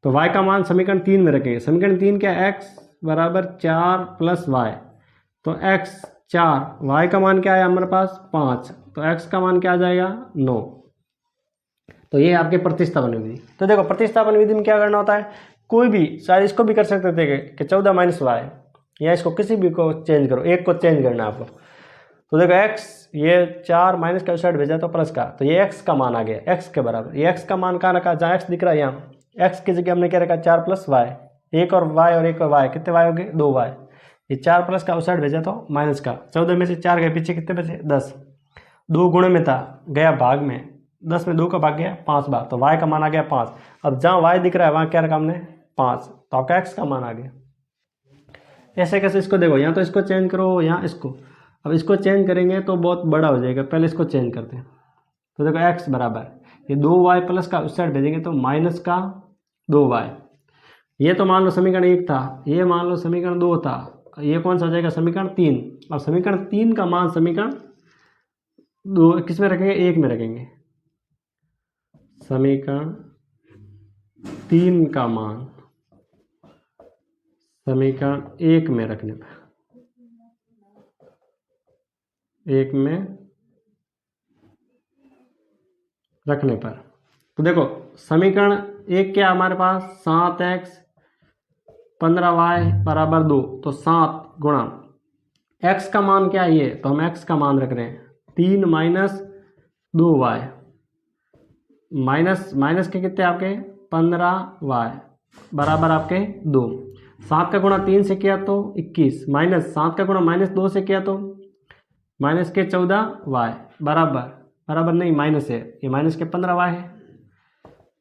तो y का मान समीकरण 3 में रखेंगे। समीकरण 3 क्या? x बराबर 4 प्लस वाई, तो x 4, y का मान क्या है हमारे पास? 5, तो x का मान क्या आ जाएगा? 9। तो ये आपके प्रतिस्थापन विधि। तो देखो प्रतिस्थापन विधि में क्या करना होता है? कोई भी, शायद इसको भी कर सकते थे कि 14 माइनस वाई, या इसको किसी भी को चेंज करो, एक को चेंज करना है आपको। तो देखो x, ये 4 माइनस का साइड भेजा तो प्लस का, तो ये x का मान आ गया, x के बराबर। ये x का मान कहाँ रखा? जहाँ x दिख रहा है यहाँ, x की जगह हमने क्या रखा? 4 प्लस वाई, एक और y कितने y हो गए 2y। ये 4 प्लस का उस साइड भेजा तो माइनस का, 14 में से 4 गए पीछे कितने बचे 10। 2 गुणे में था गया भाग में, 10 में 2 का भाग गया 5 बार, तो y का मान आ गया 5। अब जहाँ y दिख रहा है वहाँ क्या रखा हमने 5, तो आपका x का मान आ गया। ऐसे कैसे इसको देखो, यहाँ तो इसको चेंज करो यहाँ इसको, अब इसको चेंज करेंगे तो बहुत बड़ा हो जाएगा, पहले इसको चेंज करते हैं। तो देखो x बराबर ये 2y प्लस का उस साइड भेजेंगे तो माइनस का 2y। ये तो मान लो समीकरण 1 था, ये मान लो समीकरण 2 था, ये कौन सा हो जाएगा समीकरण 3। अब समीकरण 3 का मान समीकरण 2 किस में रखेंगे 1 में रखेंगे। समीकरण 3 का मान समीकरण 1 में रखने पर, 1 में रखने पर, तो देखो समीकरण 1 क्या हमारे पास 7x 15y बराबर 2, तो 7 गुणा x का मान क्या है ये, तो हम x का मान रख रहे हैं 3 माइनस 2y, माइनस के कितने आपके 15y बराबर आपके 2। 7 का गुणा 3 से किया तो 21, माइनस 7 का गुणा माइनस 2 से किया तो माइनस के 14y बराबर नहीं माइनस है, ये माइनस के 15y है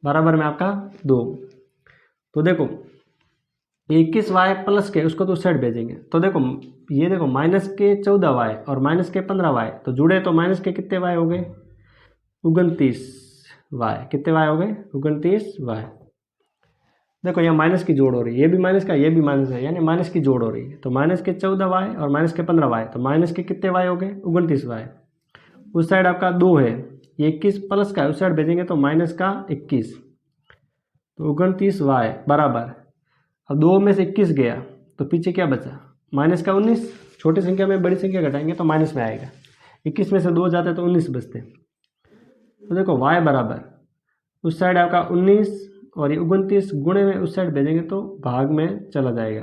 बराबर में आपका 2। तो देखो 21y प्लस के उसको तो उस साइड भेजेंगे, तो देखो ये देखो माइनस के 14y और माइनस के 15y तो जुड़े, तो माइनस के कितने y हो गए 29y, कितने y हो गए 29y। देखो यहाँ माइनस की जोड़ हो रही है, ये भी माइनस का ये भी माइनस है, यानी माइनस की जोड़ हो रही है। तो माइनस के 14y और माइनस के 15y, तो माइनस के कितने y हो गए 29y। उस साइड आपका 2 है, ये 21 प्लस का है, उस साइड भेजेंगे तो माइनस का 21, तो 29y बराबर, अब 2 में से 21 गया तो पीछे क्या बचा माइनस का 19, छोटी संख्या में बड़ी संख्या घटाएंगे तो माइनस में आएगा, 21 में से 2 जाते तो 19 बचते। तो देखो y बराबर उस साइड आपका 19 और ये 29 गुणे में उस साइड भेजेंगे तो भाग में चला जाएगा,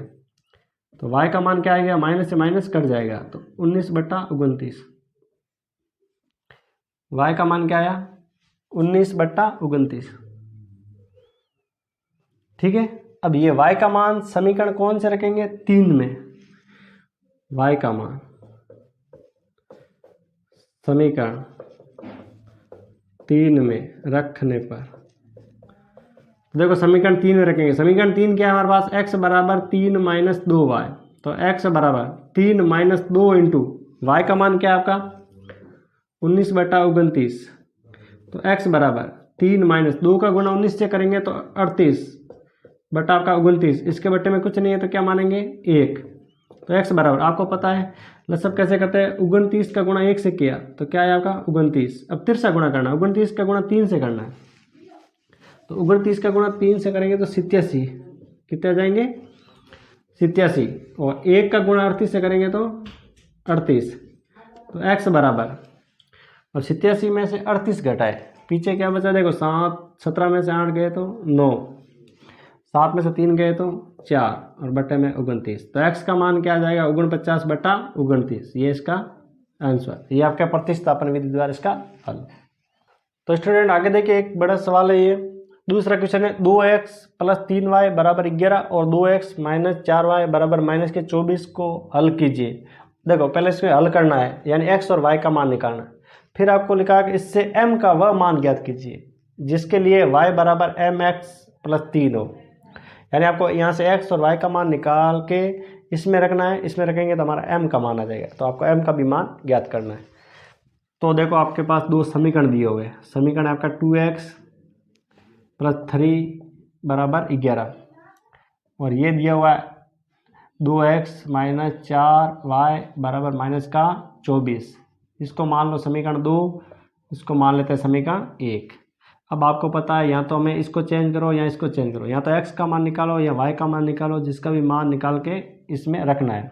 तो y का मान क्या आएगा माइनस से माइनस कट जाएगा, तो 19/29। y का मान क्या आया 19/29। ठीक है, अब ये y का मान समीकरण कौन से रखेंगे 3 में, y का मान समीकरण 3 में रखने पर, देखो समीकरण 3 में रखेंगे। समीकरण 3 क्या है हमारे पास x बराबर 3 माइनस 2y, तो x बराबर 3 माइनस 2 इंटू y का मान क्या है आपका 19/29, तो x बराबर 3 माइनस 2 का गुणा 19 से करेंगे तो 38 बटा आपका 29, इसके बट्टे में कुछ नहीं है तो क्या मानेंगे 1, तो x बराबर आपको पता है लसब कैसे करते हैं, 29 का गुणा 1 से किया तो क्या है आपका 29, अब तिरछा गुणा करना है, 29 का गुणा 3 से करना है, तो 29 का गुणा 3 से करेंगे तो 87, कितने आ जाएंगे 87, और 1 का गुणा 38 से करेंगे तो 38, तो x बराबर, और 87 में से 38 घटाए पीछे क्या बचा, देखो 7 17 में से 8 गए तो 9, 7 में से 3 गए तो 4 और बट्टे में 29, तो x का मान क्या आ जाएगा 49/29, ये इसका आंसर, ये आपका प्रतिस्थापन विधि द्वारा इसका हल। तो स्टूडेंट आगे देखिए एक बड़ा सवाल है ये, दूसरा क्वेश्चन है 2x प्लस 3y बराबर 11 और 2x माइनस 4y बराबर माइनस के 24 को हल कीजिए। देखो पहले इसमें हल करना है, यानी x और y का मान निकालना है, फिर आपको लिखा कि इससे m का वह मान ज्ञात कीजिए जिसके लिए y बराबर mx प्लस 3 हो, यानी आपको यहाँ से x और y का मान निकाल के इसमें रखना है, इसमें रखेंगे तो हमारा m का मान आ जाएगा, तो आपको m का भी मान ज्ञात करना है। तो देखो आपके पास दो समीकरण दिए हुए हैं, समीकरण आपका 2x प्लस 3 बराबर 11 और ये दिया हुआ है 2x माइनस 4y बराबर माइनस का 24, इसको मान लो समीकरण 2, इसको मान लेते हैं समीकरण 1। अब आपको पता है यहाँ तो हमें इसको चेंज करो या इसको चेंज करो, यहाँ तो x का मान निकालो या y का मान निकालो, जिसका भी मान निकाल के इसमें रखना है।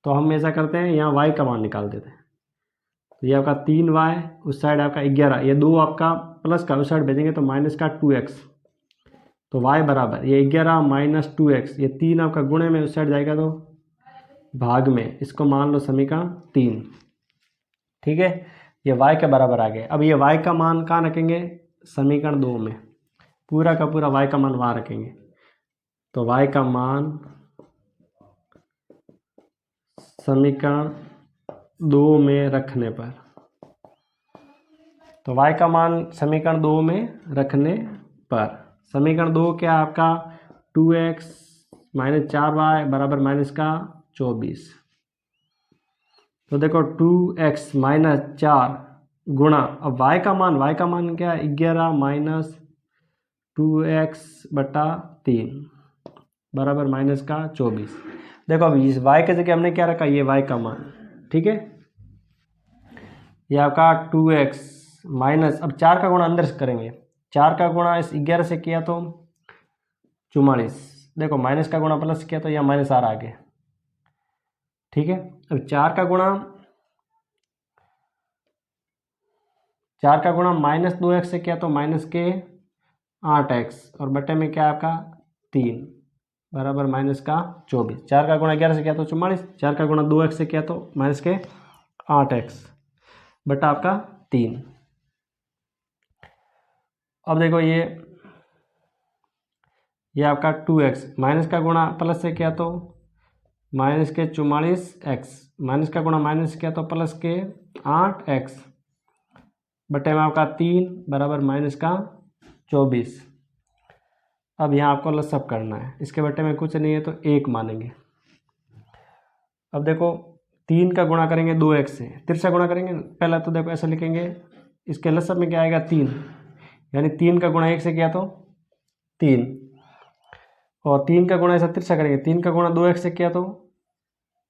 तो हम ऐसा करते हैं यहाँ y का मान निकाल देते हैं, तो ये आपका 3y उस साइड आपका 11, ये 2 आपका प्लस का उस साइड भेजेंगे तो माइनस का 2x, तो y बराबर ये 11 माइनस 2x, ये 3 आपका गुणे में उस साइड जाएगा तो भाग में, इसको मान लो समीकरण 3। ठीक है, ये y के बराबर आ गए। अब ये y का मान कहाँ रखेंगे समीकरण 2 में, पूरा का पूरा y का मान वहाँ रखेंगे, तो y का मान समीकरण 2 में रखने पर, तो y का मान समीकरण 2 में रखने पर, समीकरण 2 क्या है आपका 2x माइनस 4y बराबर माइनस का 24। तो देखो 2x माइनस 4 गुणा, अब y का मान क्या है 11 माइनस 2x बटा 3 बराबर माइनस का 24। देखो अब इस y के जगह हमने क्या रखा, ये y का मान, ठीक है। ये आपका 2x माइनस, अब 4 का गुणा अंदर से करेंगे, 4 का गुणा इस 11 से किया तो 44, देखो माइनस का गुणा प्लस किया तो यह माइनस आ आगे, ठीक है। अब 4 का गुणा माइनस 2x से किया तो माइनस के 8x और बटे में क्या है आपका 3 बराबर माइनस का 24। 4 का गुणा 11 से किया तो 44, 4 का गुणा 2x से किया तो माइनस के 8x बटा आपका 3। अब देखो ये आपका 2x माइनस का गुणा प्लस से किया तो माइनस के 44x, माइनस का गुणा माइनस किया तो प्लस के 8x बटे में आपका 3 बराबर माइनस का 24। अब यहाँ आपको लसअप करना है, इसके बटे में कुछ नहीं है तो 1 मानेंगे। अब देखो 3 का गुणा करेंगे 2x से, तिरछा गुणा करेंगे, पहला तो देखो ऐसा लिखेंगे, इसके लसअप में क्या आएगा 3, यानी 3 का गुणा 1 से किया तो 3, और 3 का गुणा ऐसा तिरछा करेंगे, 3 का गुणा 2x से किया तो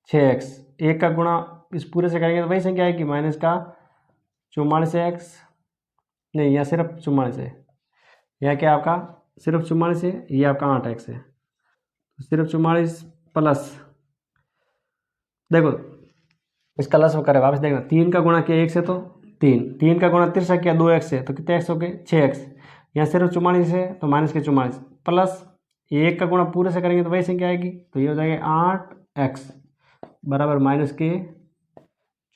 6x, 1 का गुणा इस पूरे से करेंगे तो वही संख्या आएगी माइनस का 44x, नहीं यहाँ सिर्फ 44 है, यह क्या आपका सिर्फ 44 है, ये आपका 8x है, तो सिर्फ 44 प्लस, देखो इसका लस करें वापस देखना, 3 का गुणा किया 1 से तो 3 का गुणा तिरछा किया 2x से तो कितने x हो गए 6x, यहाँ सिर्फ 44 है तो माइनस के 44 प्लस 1 का गुणा पूरे से करेंगे तो वही संख्या आएगी, तो ये हो जाएगा 8x बराबर माइनस के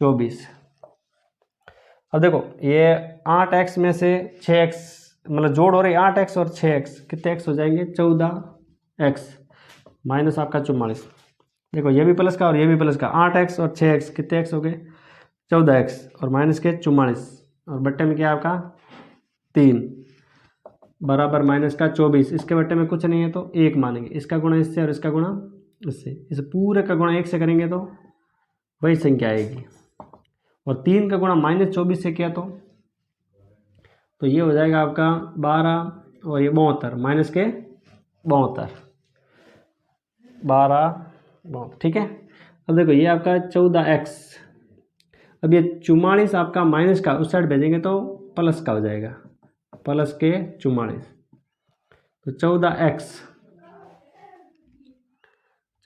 24। अब देखो ये 8x में से 6x मतलब जोड़ हो रही 8x और 6x, कितने x हो जाएंगे 14x माइनस आपका 44। देखो ये भी प्लस का और ये भी प्लस का, 8x और 6x कितने x हो गए 14x और माइनस के 44 और बट्टे में क्या आपका 3 बराबर माइनस का 24। इसके बट्टे में कुछ नहीं है तो 1 मानेंगे, इसका गुणा इससे और इसका गुणा इससे, इस पूरे का गुणा 1 से करेंगे तो वही संख्या आएगी, और 3 का गुणा माइनस 24 से किया तो ये हो जाएगा आपका 12 और ये 72 माइनस के 72 12 ठीक है। अब देखो ये आपका 14x, अब ये 44 आपका माइनस का उस साइड भेजेंगे तो प्लस का हो जाएगा, प्लस के 44, तो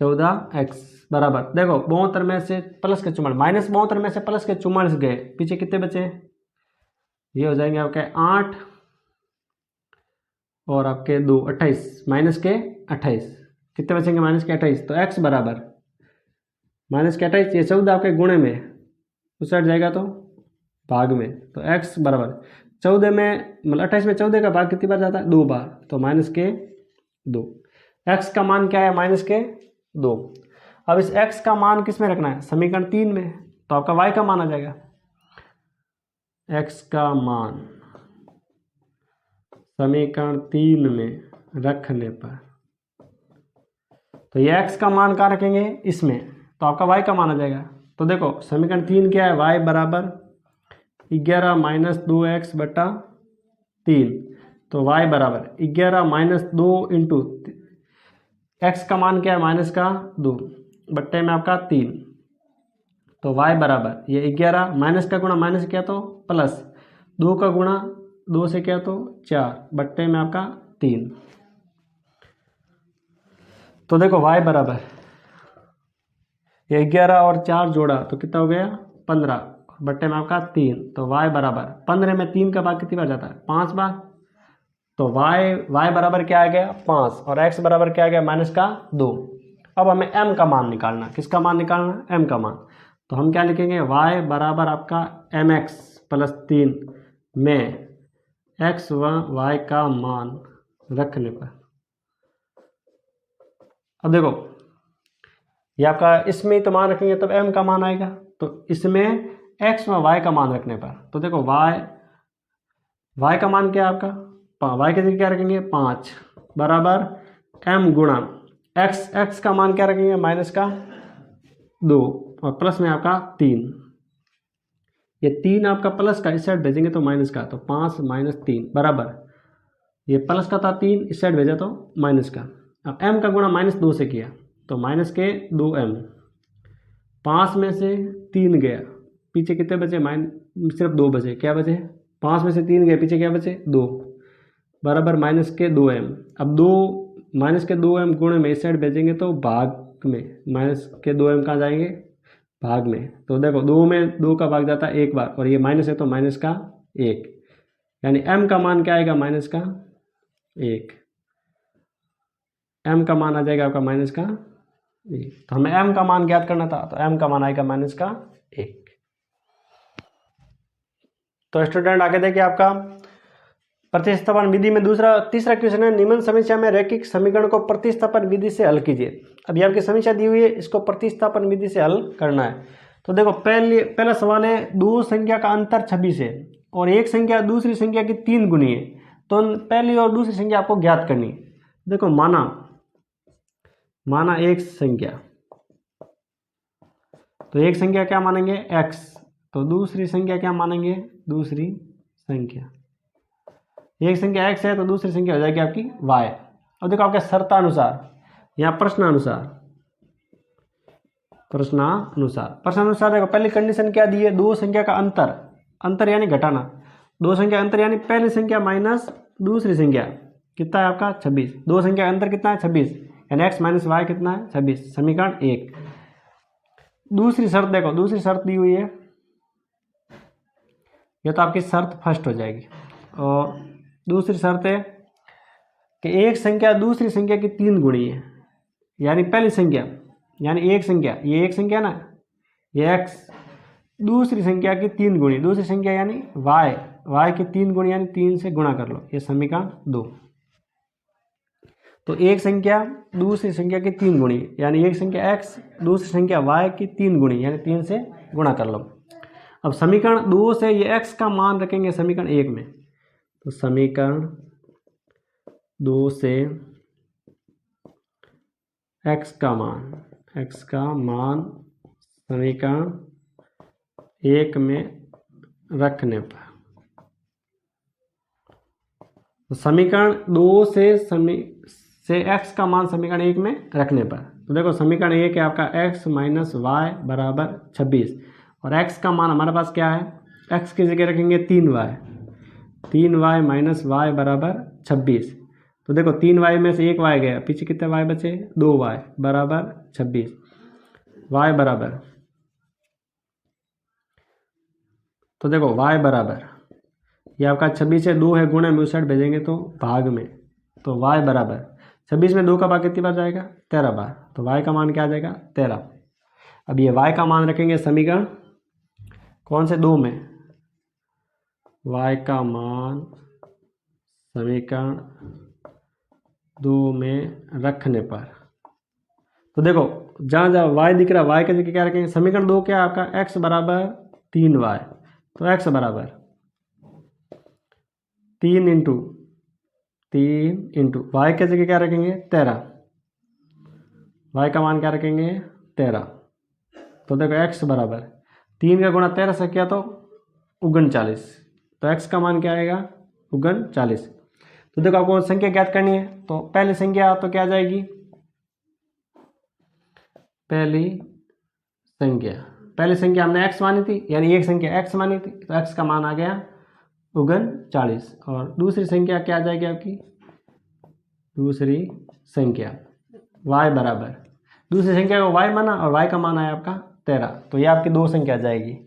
14x बराबर, देखो 72 में से प्लस के 44 माइनस 72 में से प्लस के 44 गए, पीछे कितने बचे, ये हो जाएंगे आपके 8 और आपके 2 28 माइनस के 28, कितने बचेंगे माइनस के 28, तो x बराबर माइनस के 28, ये 14 आपके गुणे में उस साइड जाएगा तो भाग में, तो x बराबर 14 में मतलब 28 में 14 का भाग कितनी बार जाता है 2 बार, तो माइनस के 2। x का मान क्या है माइनस के 2। अब इस x का मान किस में रखना है समीकरण 3 में, तो आपका y का मान आ जाएगा, x का मान समीकरण 3 में रखने पर, तो ये x का मान कहाँ रखेंगे इसमें, तो आपका y का मान आ जाएगा। तो देखो समीकरण 3 क्या है, y बराबर 11 माइनस 2x बटा 3, तो y बराबर 11 माइनस 2 इंटू x का मान क्या है माइनस का 2 बट्टे में आपका 3, तो y बराबर ये 11 माइनस का गुणा माइनस किया तो प्लस 2 का गुणा 2 से किया तो 4 बट्टे में आपका 3, तो देखो y बराबर ये 11 और 4 जोड़ा तो कितना हो गया 15 बट्टे में आपका 3, तो y बराबर 15 में 3 का भाग कितनी बार जाता है 5 बार, तो y बराबर क्या आ गया 5 और x बराबर क्या आ गया माइनस का 2। अब हमें m का मान निकालना, किसका मान निकालना m का मान, तो हम क्या लिखेंगे y बराबर आपका mx प्लस 3 में x व y का मान रखने पर, अब देखो ये आपका इसमें तो मान रखेंगे तब m का मान आएगा, तो इसमें x में y का मान रखने पर तो देखो y का मान क्या है आपका, y के जगह क्या रखेंगे 5 बराबर m गुणा x का मान क्या रखेंगे माइनस का 2 और प्लस में आपका 3। ये 3 आपका प्लस का इस साइड भेजेंगे तो माइनस का, तो 5 माइनस 3 बराबर ये प्लस का था 3 इस साइड भेजा तो माइनस का। अब m का गुणा माइनस 2 से किया तो माइनस के 2m, 5 में से 3 गया पीछे कितने बचे सिर्फ 2 बचे, क्या बचे 5 में से 3 गए पीछे क्या बचे 2 बराबर माइनस के 2m। अब 2 माइनस के 2m गुणे में इस साइड भेजेंगे तो भाग में, माइनस के 2m कहाँ जाएंगे भाग में, तो देखो 2 में 2 का भाग जाता है एक बार और ये माइनस है तो माइनस का 1, यानी m का मान क्या आएगा माइनस का 1, m का मान आ जाएगा आपका माइनस का 1। तो हमें m का मान ज्ञात करना था तो m का मान आएगा माइनस का 1। तो स्टूडेंट आगे देखिए आपका प्रतिस्थापन विधि में तीसरा क्वेश्चन है, निम्न समस्या में रैखिक समीकरण को प्रतिस्थापन विधि से हल कीजिए। अभी आपकी समस्या दी हुई है, इसको प्रतिस्थापन विधि से हल करना है। तो देखो पहला सवाल है, दो संख्या का अंतर 26 है और एक संख्या दूसरी संख्या की 3 गुनी है, तो पहली और दूसरी संख्या आपको ज्ञात करनी है। देखो माना एक संख्या, तो एक संख्या क्या मानेंगे x, तो दूसरी संख्या क्या मानेंगे दूसरी संख्या, एक संख्या x है तो दूसरी संख्या हो जाएगी आपकी y। अब देखो आपके शर्तानुसार या प्रश्नानुसार देखो पहली कंडीशन क्या दी है, दो संख्या का अंतर यानी घटाना, दो संख्या अंतर यानी पहली संख्या माइनस दूसरी संख्या कितना है आपका 26, दो संख्या अंतर कितना है 26 यानी x माइनस वाई कितना है 26, समीकरण 1। दूसरी शर्त देखो, दूसरी शर्त दी हुई है, यह तो आपकी शर्त फर्स्ट हो जाएगी। और दूसरी शर्त है कि एक संख्या दूसरी संख्या की 3 गुणी है, यानी पहली संख्या यानी एक संख्या, ये एक संख्या ना ये x, दूसरी संख्या की 3 गुणी, दूसरी संख्या यानी y की 3 गुणी यानी 3 से गुणा कर लो, ये समीकरण 2। तो एक संख्या दूसरी संख्या की 3 गुणी यानी एक संख्या x दूसरी संख्या y की 3 गुणी यानी 3 से गुणा कर लो। अब समीकरण 2 से ये x का मान रखेंगे समीकरण 1 में, तो समीकरण 2 से x का मान समीकरण 1 में रखने पर, तो समीकरण 2 से x का मान समीकरण 1 में रखने पर, तो देखो समीकरण 1 है आपका x माइनस वाई बराबर 26 और x का मान हमारे पास क्या है, x की जगह रखेंगे 3y माइनस वाई बराबर 26। तो देखो 3y में से एक y गया, पीछे कितने y बचे 2y बराबर 26, y बराबर, तो देखो y बराबर ये आपका 26 से 2 है गुणे में उस साइड भेजेंगे तो भाग में, तो y बराबर 26 में 2 का भाग कितनी बार जाएगा 13 बार, तो y का मान क्या आ जाएगा 13। अब ये y का मान रखेंगे समीकरण कौन से 2 में, y का मान समीकरण 2 में रखने पर, तो देखो जहाँ y दिख रहा है y के जगह क्या रखेंगे, समीकरण 2 क्या है आपका x बराबर 3y, तो x बराबर 3 इंटू y के जगह क्या रखेंगे 13, y का मान क्या रखेंगे 13, तो देखो x बराबर 3 का गुणा 13 से किया तो 39, तो x का मान क्या आएगा 39। तो देखो आपको संख्या ज्ञात करनी है, तो पहली संख्या तो क्या जाएगी, पहली संख्या हमने x मानी थी यानी एक संख्या x मानी थी, तो x का मान आ गया 39 और दूसरी संख्या क्या आ जाएगी आपकी, दूसरी संख्या y बराबर, दूसरी संख्या को y माना और y का मान आया आपका 13, तो ये आपकी दो संख्या जाएगी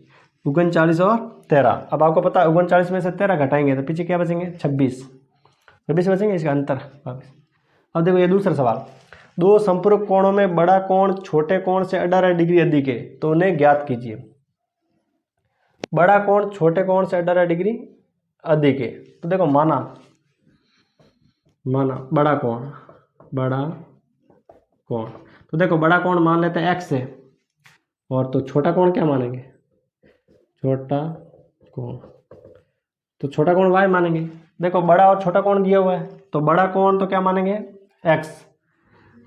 39 और 13। अब आपको पता है 39 में से 13 घटाएंगे तो पीछे क्या बचेंगे 26 बचेंगे, इसका अंतर वापस। अब देखो ये दूसरा सवाल, दो संपूरक कोणों में बड़ा कोण छोटे कोण से 18 डिग्री अधिक है तो उन्हें ज्ञात कीजिए। बड़ा कोण छोटे कोण से 18 डिग्री अधिक है, तो देखो माना बड़ा कोण। तो देखो बड़ा कोण मान लेते हैं x है, और तो छोटा कोण क्या मानेंगे, छोटा कोण, तो छोटा कोण y मानेंगे। देखो बड़ा और छोटा कोण दिया हुआ है, तो बड़ा कोण तो क्या मानेंगे x,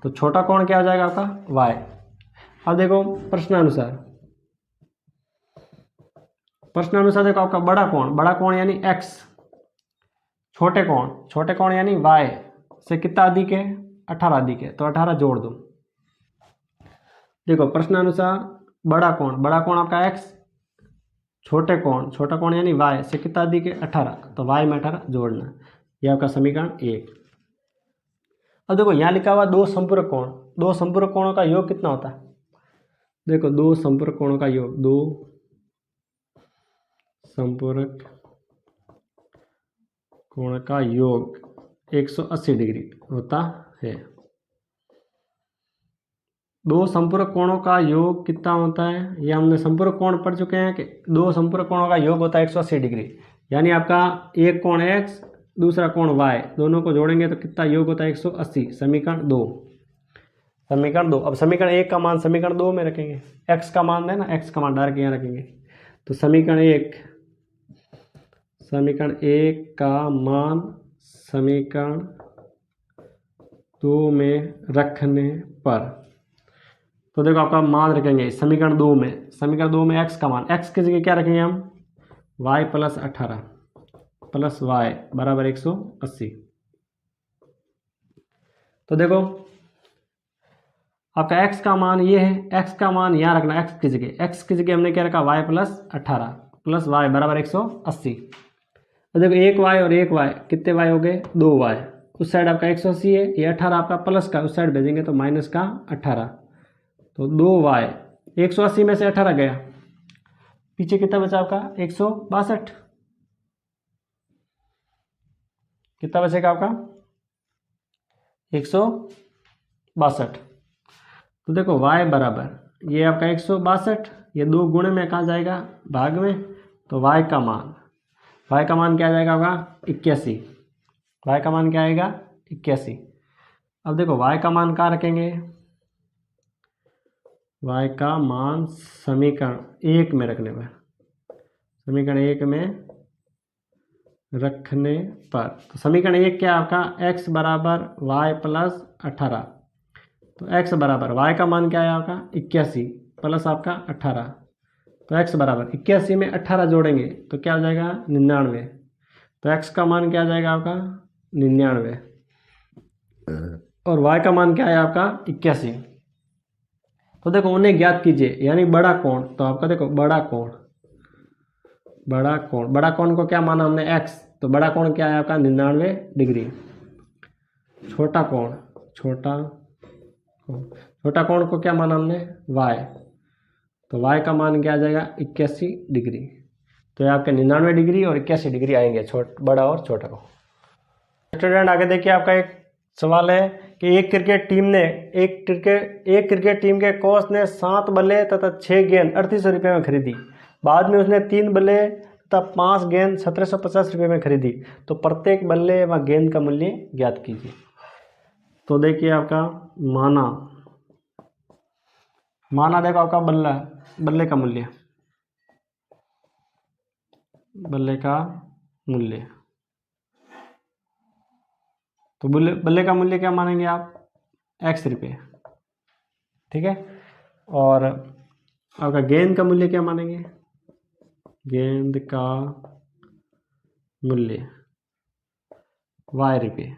तो छोटा कोण क्या हो जाएगा आपका y। अब देखो प्रश्नानुसार देखो आपका बड़ा कोण यानी x, छोटे कोण यानी y से कितना अधिक है, 18 अधिक है, तो 18 जोड़ दो। देखो प्रश्नानुसार बड़ा कोण आपका x, छोटा कोण यानी y से कितना अधिक है 18, तो y में 18 जोड़ना, यह आपका समीकरण 1। अब देखो यहाँ लिखा हुआ दो संपूरक कोणों का योग कितना होता है। देखो दो संपूरक कोणों का योग, दो संपूरक कोण का योग 180 डिग्री होता है। दो संपूरक कोणों का योग कितना होता है, ये हमने संपूरक कोण पढ़ चुके हैं कि दो संपूरक कोणों का योग होता है 180 डिग्री, यानी आपका एक कोण x दूसरा कोण y, दोनों को जोड़ेंगे तो कितना योग होता है 180, समीकरण 2। अब समीकरण 1 का मान समीकरण 2 में रखेंगे, x का मान है ना, x का मान डायरेक्ट यहाँ रखेंगे, तो समीकरण 1 का मान समीकरण 2 में रखने पर, तो देखो आपका मान रखेंगे समीकरण 2 में x का मान, x की जगह क्या रखेंगे हम, y प्लस 18 प्लस y बराबर 180। तो देखो आपका x का मान ये है, x का मान यहाँ रखना, x की जगह हमने क्या रखा, y प्लस 18 प्लस y बराबर 180। तो देखो एक y और एक y, कितने y हो गए, 2y, उस साइड आपका 180 है, ये 18 आपका प्लस का उस साइड भेजेंगे तो माइनस का 18, तो 2y, 180 में से 18 गया, पीछे कितना बचा आपका 162, कितना बचेगा आपका 162। तो देखो y बराबर ये आपका 162, ये दो गुणे में कहाँ जाएगा, भाग में, तो y का मान क्या आ जाएगा होगा 81, y का मान क्या आएगा 81। अब देखो y का मान कहाँ रखेंगे, y का मान समीकरण 1 में रखने पर, तो समीकरण 1 क्या आपका x बराबर y प्लस 18, तो x बराबर y का मान क्या है आपका 81 प्लस आपका 18, तो x बराबर 81 में 18 जोड़ेंगे तो क्या हो जाएगा 99, तो x का मान क्या आ जाएगा आपका 99, और y का मान क्या है आपका 81। तो देखो उन्हें ज्ञात कीजिए, यानी बड़ा कोण, तो आपका देखो बड़ा कोण को क्या माना हमने x, तो बड़ा कोण क्या है आपका 99 डिग्री। छोटा कोण को क्या माना हमने y, तो y का मान क्या आ जाएगा 81 डिग्री, तो ये आपके 99 डिग्री और 81 डिग्री आएंगे बड़ा और छोटा को। स्टूडेंट आगे देखिए, आपका एक सवाल है कि एक क्रिकेट टीम के कोच ने 7 बल्ले तथा 6 गेंद 3800 रुपये में खरीदी। बाद में उसने 3 बल्ले तथा 5 गेंद 1750 रुपये में खरीदी, तो प्रत्येक बल्ले व गेंद का मूल्य ज्ञात कीजिए। तो देखिए आपका माना देखो आपका बल्ले का मूल्य, तो बल्ले का मूल्य क्या मानेंगे आप x रुपये, ठीक है। और आपका गेंद का मूल्य क्या मानेंगे, गेंद का मूल्य y रुपये।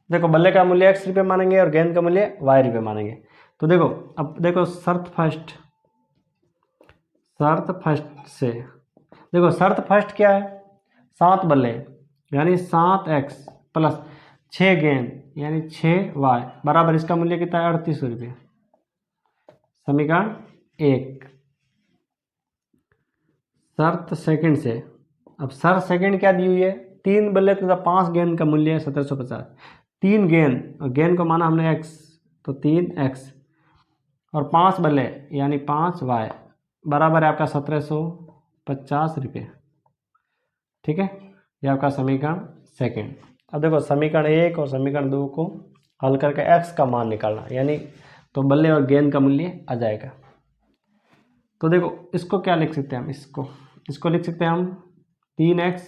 देखो बल्ले का मूल्य x रुपये मानेंगे और गेंद का मूल्य y रुपये मानेंगे। तो देखो अब देखो शर्त फर्स्ट क्या है, 7 बल्ले यानी 7x प्लस 6 गेंद यानी 6y बराबर इसका मूल्य कितना है 3800 रुपये, समीकरण 1। शर्त सेकंड से, अब शर्त सेकंड क्या दी हुई है, 3 बल्ले तथा 5 गेंद का मूल्य है 1750, 3 गेंद और गेंद को माना हमने x, तो 3x और 5 बल्ले यानी 5y बराबर है आपका 1750 रुपये, ठीक है। ये आपका समीकरण सेकंड। अब देखो समीकरण 1 और समीकरण 2 को हल करके x का मान निकालना, यानी तो बल्ले और गेंद का मूल्य आ जाएगा। तो देखो इसको क्या लिख सकते हैं हम, इसको लिख सकते हैं हम 3x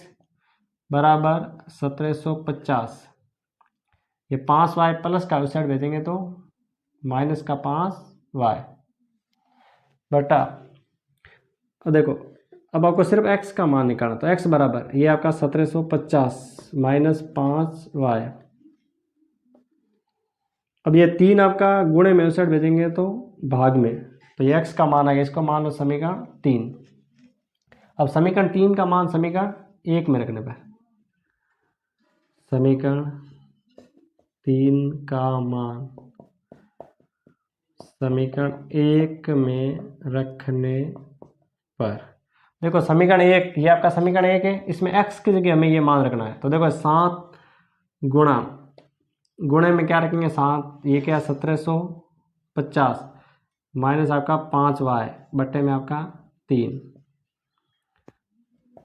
बराबर 1750। ये 5y प्लस का उस साइड भेजेंगे तो माइनस का 5y बटा। तो देखो अब आपको सिर्फ x का मान निकालना, तो x बराबर ये आपका 1750 माइनस 5y। अब ये 3 आपका गुणे में उस साइड भेजेंगे तो भाग में, तो ये x का मान आ गया, इसको मान लो समीकरण 3। अब समीकरण 3 का मान समीकरण 1 में रखने पर, समीकरण 3 का मान समीकरण 1 में रखने पर, देखो समीकरण 1 ये आपका समीकरण 1 है, इसमें x की जगह हमें ये मान रखना है। तो देखो 7 गुणे में क्या रखेंगे 7, ये क्या 1750 माइनस आपका 5y बट्टे में आपका 3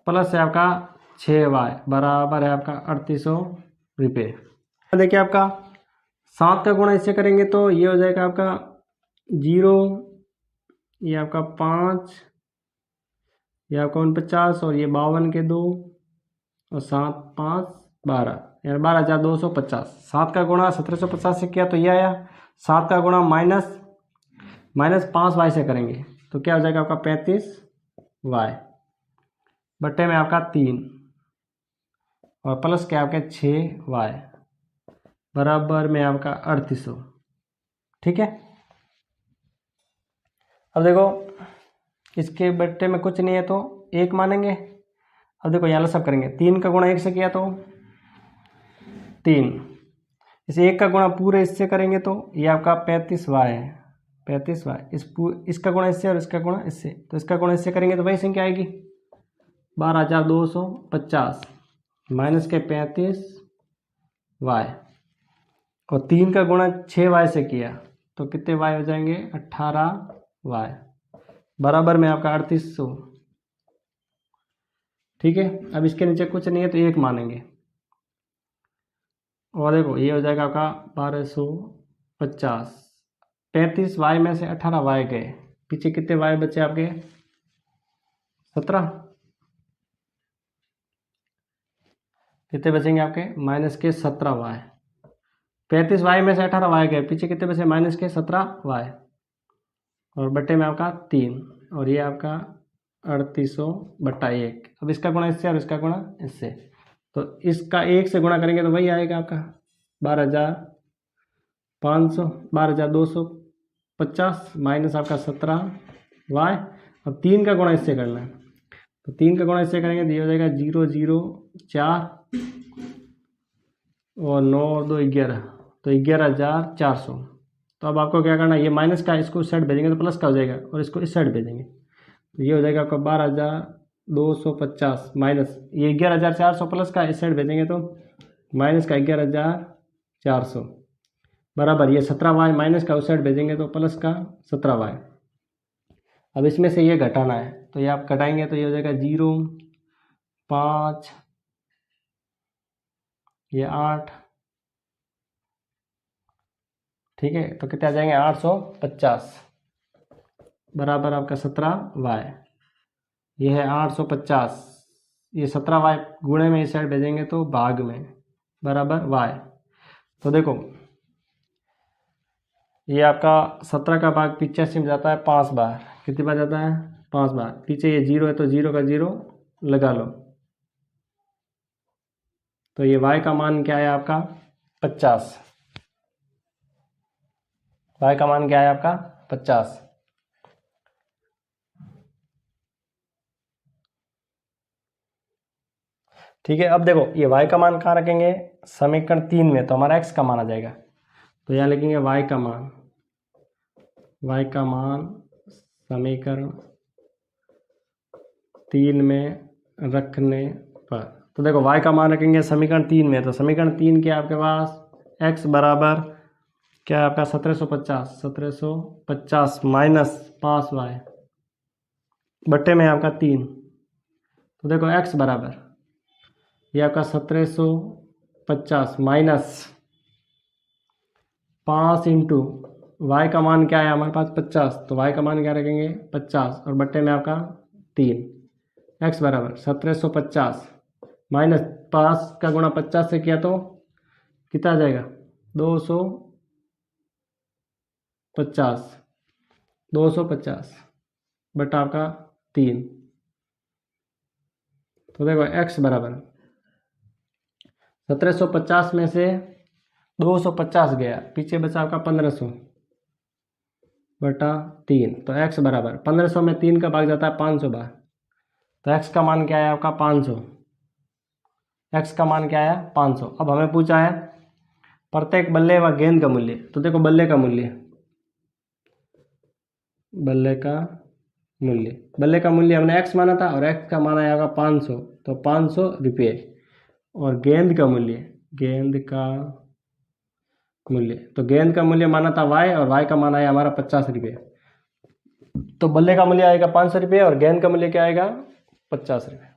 प्लस है आपका 6y बराबर है आपका 3800 रुपये। देखिए आपका 7 का गुणा इससे करेंगे तो ये हो जाएगा आपका 0, ये आपका 5, ये आपका 49 और ये 52 के 2 और 7 5 12 यार 12,250। 7 का गुणा 1750 से किया तो ये आया। 7 का गुणा माइनस 5y से करेंगे तो क्या हो जाएगा आपका 35y बट्टे में आपका 3 और प्लस क्या आपके 6y बराबर में आपका 3800। ठीक है। अब देखो इसके बट्टे में कुछ नहीं है तो 1 मानेंगे। अब देखो यहाँ सब करेंगे, 3 का गुणा 1 से किया तो 3, इस 1 का गुणा पूरे इससे करेंगे तो ये आपका 35y है, 35y। इसका गुणा इससे और इसका गुणा इससे, तो इसका गुणा इससे करेंगे तो वही संख्या आएगी 12,250 माइनस के 35y और 3 का गुणा 6y से किया तो कितने y हो जाएंगे 18y बराबर में आपका 3800। ठीक है। अब इसके नीचे कुछ नहीं है तो 1 मानेंगे और देखो ये हो जाएगा आपका 1250। 35y में से 18y गए, पीछे कितने y बचे आपके 17, कितने बचेंगे आपके माइनस के 17y। 35y में से 18y गए, पीछे कितने बचे माइनस के 17y और बट्टे में आपका 3 और ये आपका 3800 बट्टा 1। अब इसका गुणा इससे और इसका गुणा इससे, तो इसका 1 से गुणा करेंगे तो वही आएगा आपका 12,500 12,250 माइनस आपका 17y। अब 3 का गुणा इससे करना है तो 3 का गुणा इससे करेंगे तो ये हो जाएगा 004 और 9 और 2 11, तो 11,400। तो अब आपको क्या करना है, ये माइनस का इसको इस साइड भेजेंगे तो प्लस का हो जाएगा और इसको इस साइड भेजेंगे तो ये हो जाएगा आपका 12,250 माइनस ये 11,400 प्लस का इस साइड भेजेंगे तो माइनस का 11,400 बराबर ये 17y माइनस का उस साइड भेजेंगे तो प्लस का 17y। अब इसमें से ये घटाना है तो ये आप घटाएंगे तो ये हो जाएगा 0 5 ये 8। ठीक है। तो कितने आ जाएंगे 850 बराबर आपका 17y। ये है 850, ये 17y गुणे में इस साइड भेजेंगे तो भाग में बराबर y। तो देखो ये आपका 17 का भाग 85 में जाता है 5 बार, कितनी बार जाता है 5 बार। पीछे ये 0 है तो 0 का 0 लगा लो, तो ये y का मान क्या है आपका 50। y का मान क्या है आपका 50। ठीक है। अब देखो ये y का मान कहाँ रखेंगे समीकरण 3 में, तो हमारा x का मान आ जाएगा। तो यहाँ लिखेंगे y का मान समीकरण 3 में रखने पर। तो देखो y का मान रखेंगे समीकरण 3 में, तो समीकरण 3 के आपके पास x बराबर क्या है आपका 1750 माइनस 5y बट्टे में आपका 3। तो देखो x बराबर ये आपका 1750 माइनस 5 इंटू y का मान क्या है हमारे पास 50, तो y का मान क्या रखेंगे 50 और बट्टे में आपका 3। x बराबर 1750 माइनस 5 का गुणा 50 से किया तो कितना आ जाएगा 250 बटा आपका 3। तो देखो x बराबर 1750 में से 250 गया, पीछे बचा आपका 1500 बटा 3। तो x बराबर 1500 में 3 का भाग जाता है 500 बार, तो x का मान क्या है आपका 500। x का मान क्या है 500। अब हमें पूछा है प्रत्येक बल्ले व गेंद का मूल्य। तो देखो बल्ले का मूल्य हमने x माना था और x का मान आया होगा 500, तो 500 रुपये। और गेंद का मूल्य तो गेंद का मूल्य माना था y और y का मान आया हमारा 50 रुपये। तो बल्ले का मूल्य आएगा 500 रुपये और गेंद का मूल्य क्या आएगा 50 रुपये।